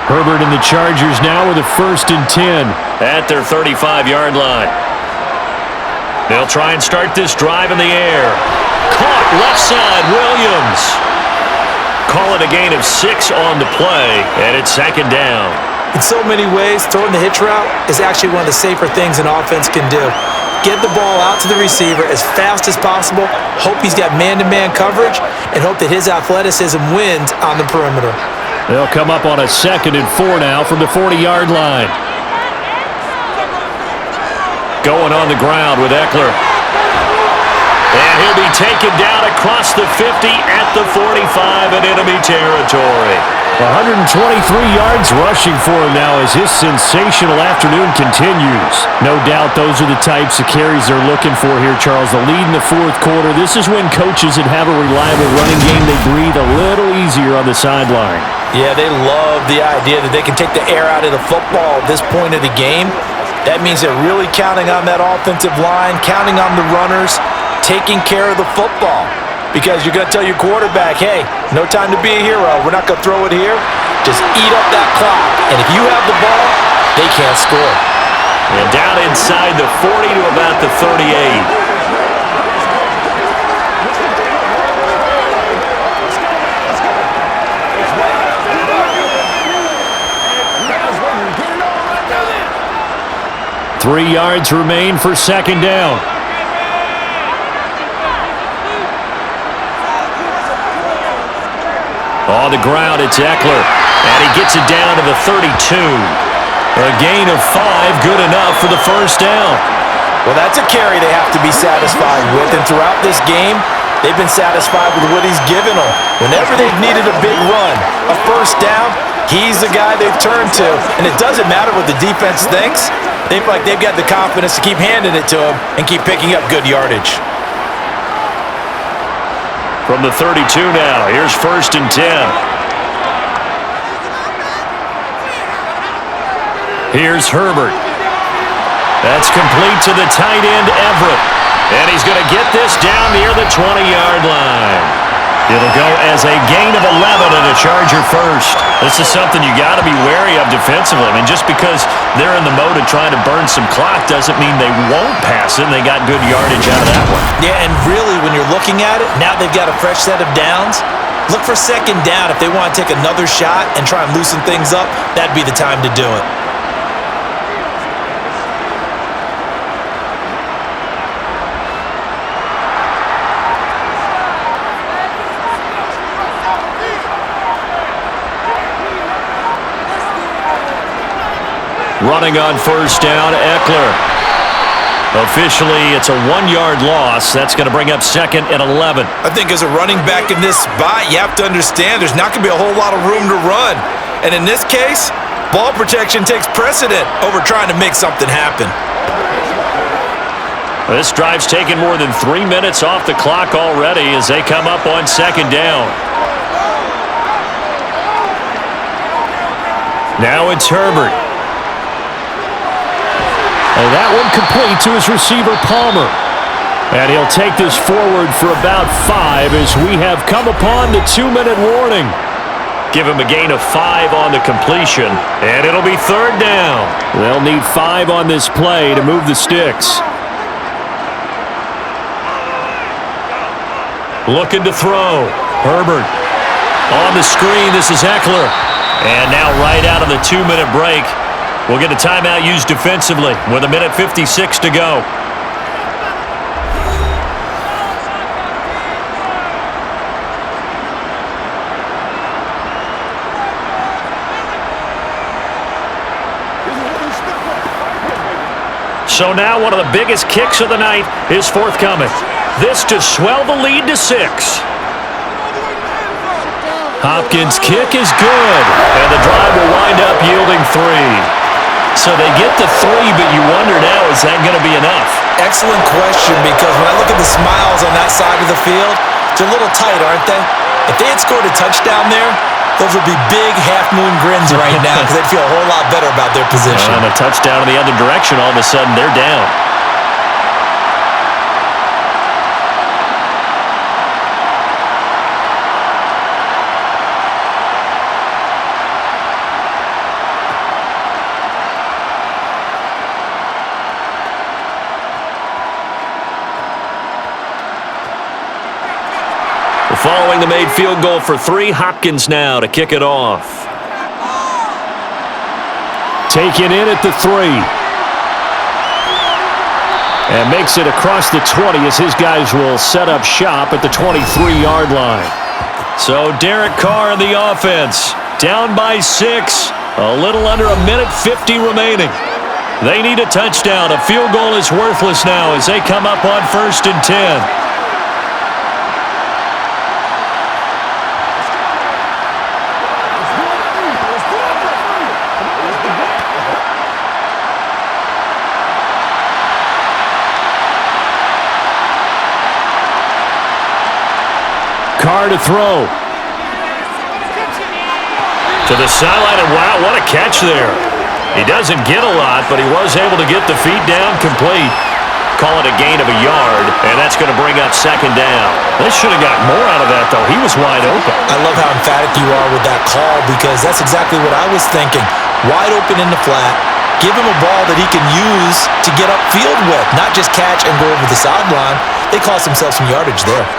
Speaker 1: Herbert and the Chargers now with a 1st and 10 at their 35-yard line. They'll try and start this drive in the air. Caught left side, Williams. Call it a gain of 6 on the play, and it's 2nd down.
Speaker 2: In so many ways, throwing the hitch route is actually one of the safer things an offense can do. Get the ball out to the receiver as fast as possible, hope he's got man-to-man coverage, and hope that his athleticism wins on the perimeter.
Speaker 1: They'll come up on a 2nd and 4 now from the 40-yard line. Going on the ground with Eckler. And he'll be taken down across the 50 at the 45 in enemy territory. 123 yards rushing for him now as his sensational afternoon continues. No doubt those are the types of carries they're looking for here, Charles. The lead in the fourth quarter. This is when coaches that have a reliable running game, they breathe a little easier on the sideline.
Speaker 2: Yeah, they love the idea that they can take the air out of the football at this point of the game. That means they're really counting on that offensive line, counting on the runners, taking care of the football. Because you're going to tell your quarterback, hey, no time to be a hero. We're not going to throw it here. Just eat up that clock. And if you have the ball, they can't score.
Speaker 1: And down inside the 40 to about the 38. Three yards remain for 2nd down. On the ground, it's Eckler. And he gets it down to the 32. A gain of 5, good enough for the 1st down.
Speaker 2: Well, that's a carry they have to be satisfied with. And throughout this game, they've been satisfied with what he's given them. Whenever they've needed a big run, a 1st down, he's the guy they've turned to. And it doesn't matter what the defense thinks. They feel like they've got the confidence to keep handing it to him and keep picking up good yardage.
Speaker 1: From the 32 now, here's 1st and 10. Here's Herbert. That's complete to the tight end, Everett. And he's going to get this down near the 20-yard line. It'll go as a gain of 11 and a Charger 1st. This is something you got to be wary of defensively. I mean, just because they're in the mode of trying to burn some clock doesn't mean they won't pass it. They got good yardage out of that one.
Speaker 2: Yeah, and really, when you're looking at it, now they've got a fresh set of downs. Look for 2nd down. If they want to take another shot and try and loosen things up, that'd be the time to do it.
Speaker 1: Running on 1st down, Eckler. Officially, it's a 1-yard loss. That's going to bring up 2nd and 11.
Speaker 2: I think as a running back in this spot, you have to understand there's not going to be a whole lot of room to run. And in this case, ball protection takes precedent over trying to make something happen.
Speaker 1: This drive's taken more than 3 minutes off the clock already as they come up on 2nd down. Now it's Herbert. And that one complete to his receiver, Palmer. And he'll take this forward for about 5 as we have come upon the 2-minute warning. Give him a gain of 5 on the completion, and it'll be 3rd down. They'll need 5 on this play to move the sticks. Looking to throw. Herbert. On the screen, this is Eckler. And now right out of the 2-minute break, we'll get a timeout used defensively with 1:56 to go. So now one of the biggest kicks of the night is forthcoming. This to swell the lead to 6. Hopkins' kick is good, and the drive will wind up yielding 3. So they get the 3, but you wonder now, is that going to be enough?
Speaker 2: Excellent question, because when I look at the smiles on that side of the field, they're a little tight, aren't they? If they had scored a touchdown there, those would be big half-moon grins right now because they'd feel a whole lot better about their position.
Speaker 1: And a touchdown in the other direction, all of a sudden they're down. Following the made field goal for 3, Hopkins now to kick it off.
Speaker 5: Taken in at the 3. And makes it across the 20 as his guys will set up shop at the 23-yard line.
Speaker 1: So Derek Carr in the offense, down by 6, a little under 1:50 remaining. They need a touchdown. A field goal is worthless now as they come up on 1st and 10.
Speaker 5: Carr to throw.
Speaker 1: To the sideline, and wow, what a catch there. He doesn't get a lot, but he was able to get the feet down complete. Call it a gain of a yard, and that's going to bring up 2nd down. They should have got more out of that, though. He was wide open.
Speaker 2: I love how emphatic you are with that call because that's exactly what I was thinking. Wide open in the flat. Give him a ball that he can use to get upfield with, not just catch and go over the sideline. They cost themselves some yardage there.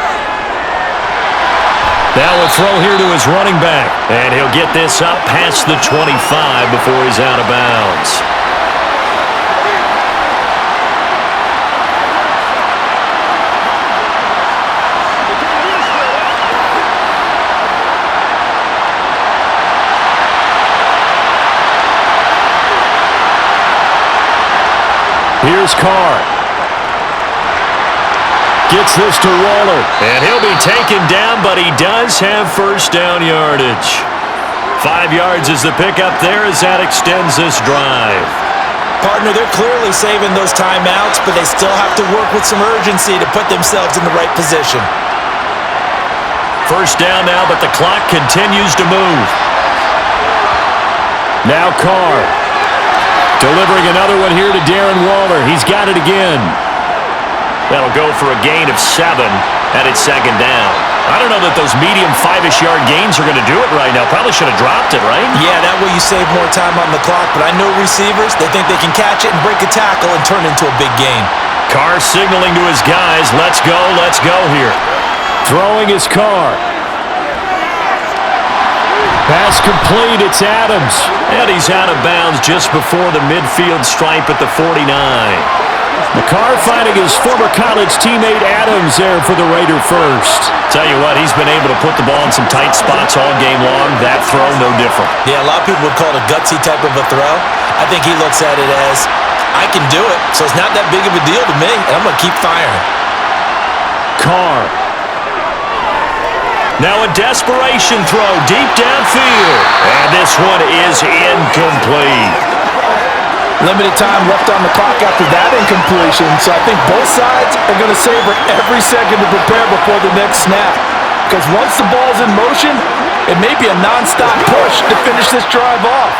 Speaker 1: Now a throw here to his running back, and he'll get this up past the 25 before he's out of bounds.
Speaker 5: Here's Carr. Gets this to Waller.
Speaker 1: And he'll be taken down, but he does have 1st down yardage. 5 yards is the pickup there as that extends this drive.
Speaker 2: Partner, they're clearly saving those timeouts, but they still have to work with some urgency to put themselves in the right position.
Speaker 1: 1st down now, but the clock continues to move.
Speaker 5: Now Carr. Delivering another one here to Darren Waller. He's got it again.
Speaker 1: That'll go for a gain of 7, and it's 2nd down. I don't know that those medium 5-ish yard gains are going to do it right now. Probably should have dropped it, right?
Speaker 2: Yeah, that way you save more time on the clock, but I know receivers, they think they can catch it and break a tackle and turn into a big gain.
Speaker 1: Carr signaling to his guys, let's go here.
Speaker 5: Throwing his Carr. Pass complete, it's Adams.
Speaker 1: And he's out of bounds just before the midfield stripe at the 49.
Speaker 5: McCarr finding his former college teammate Adams there for the Raider first.
Speaker 1: Tell you what, he's been able to put the ball in some tight spots all game long. That throw, no different.
Speaker 2: Yeah, a lot of people would call it a gutsy type of a throw. I think he looks at it as, I can do it, so it's not that big of a deal to me, and I'm going to keep firing.
Speaker 5: Carr.
Speaker 1: Now a desperation throw deep downfield. And this one is incomplete.
Speaker 2: Limited time left on the clock after that incompletion, so I think both sides are going to savor every second to prepare before the next snap. Because once the ball's in motion, it may be a non-stop push to finish this drive off.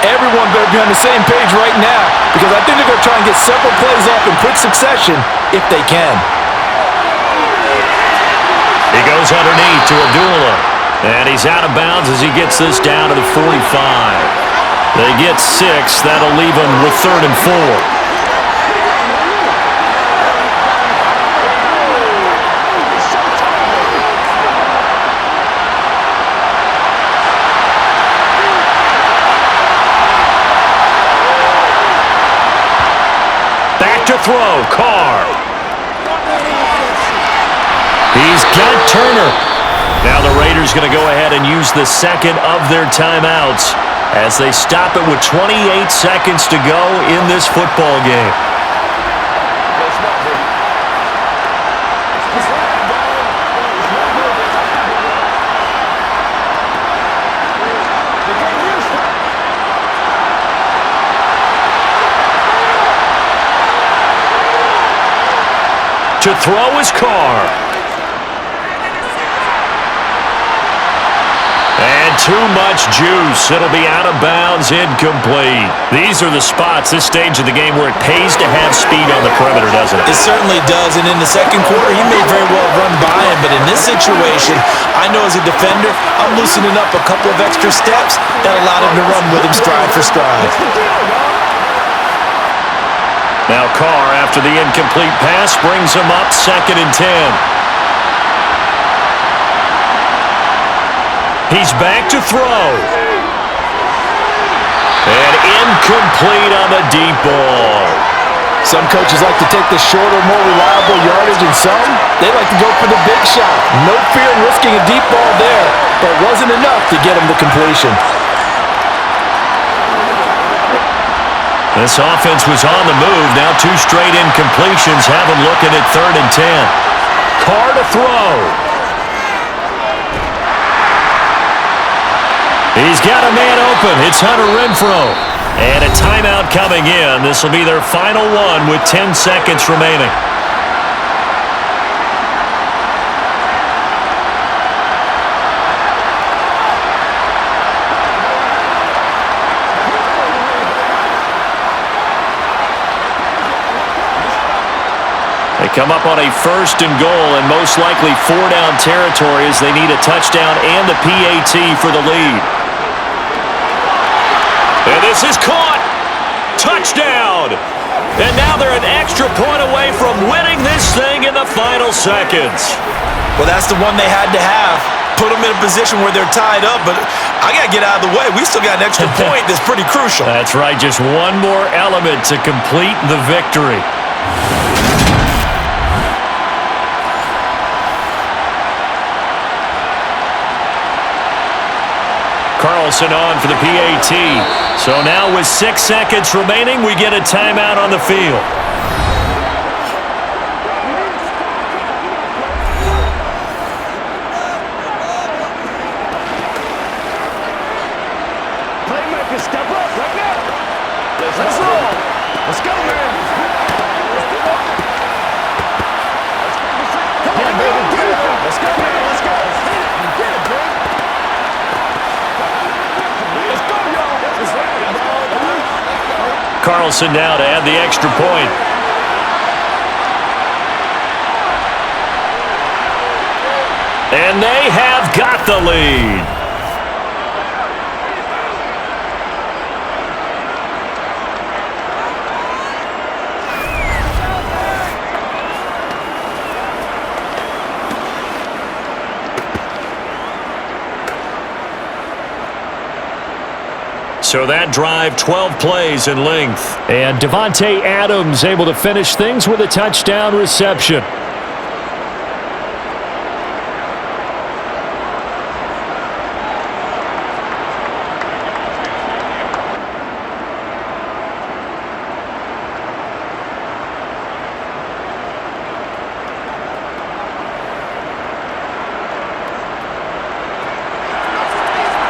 Speaker 2: Everyone better be on the same page right now because I think they're going to try and get several plays off in quick succession if they can.
Speaker 1: He goes underneath to Abdullah. And he's out of bounds as he gets this down to the 45. They get 6. That'll leave them with 3rd and 4. To throw, Carr. He's got Turner. Now the Raiders going to go ahead and use the second of their timeouts as they stop it with 28 seconds to go in this football game. To throw is Carr. And too much juice. It'll be out of bounds, incomplete. These are the spots, this stage of the game, where it pays to have speed on the perimeter, doesn't it?
Speaker 2: It certainly does, and in the second quarter, he may very well run by him, but in this situation, I know as a defender, I'm loosening up a couple of extra steps that allowed him to run with him stride for stride.
Speaker 1: Now Carr, after the incomplete pass, brings him up 2nd and 10. He's back to throw. And incomplete on the deep ball.
Speaker 2: Some coaches like to take the shorter, more reliable yardage, and some, they like to go for the big shot. No fear in risking a deep ball there, but it wasn't enough to get him to completion.
Speaker 1: This offense was on the move. Now 2 straight incompletions have him looking at 3rd and 10. Carr to throw. He's got a man open. It's Hunter Renfrow. And a timeout coming in. This will be their final one with 10 seconds remaining. They come up on a 1st and goal and most likely 4-down territory as they need a touchdown and the PAT for the lead. And this is caught. Touchdown. And now they're an extra point away from winning this thing in the final seconds.
Speaker 2: Well, that's the one they had to have. Put them in a position where they're tied up, but I got to get out of the way. We still got an extra point that's pretty crucial.
Speaker 1: That's right. Just one more element to complete the victory. Carlson on for the PAT. So now with 6 seconds remaining, we get a timeout on the field.
Speaker 3: Playmaker, step up right now. Let's roll. Let's go, man. Come on, baby. Get it. Let's go, man. Let's go. Get it, bro. Let's go, y'all.
Speaker 1: Carlson now to add the extra point. And they have got the lead. So that drive, 12 plays in length. And Devontae Adams able to finish things with a touchdown reception.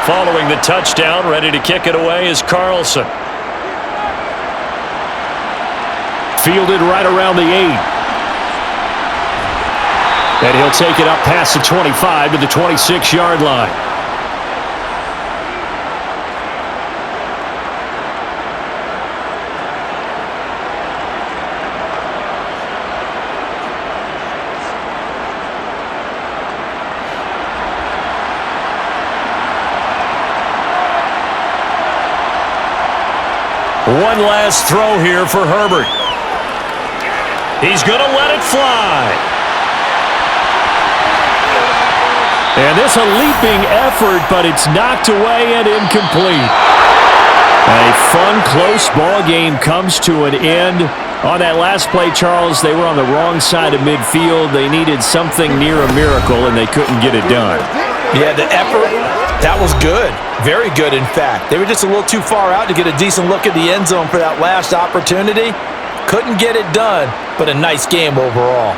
Speaker 1: Following the touchdown, ready to kick it away is Carlson. Fielded right around the 8. And he'll take it up past the 25 to the 26-yard line. One last throw here for Herbert. He's going to let it fly. And this a leaping effort, but it's knocked away and incomplete. A fun, close ball game comes to an end. On that last play, Charles, they were on the wrong side of midfield. They needed something near a miracle, and they couldn't get it done.
Speaker 2: Yeah, the effort, that was good. Very good, in fact. They were just a little too far out to get a decent look at the end zone for that last opportunity. Couldn't get it done, but a nice game overall.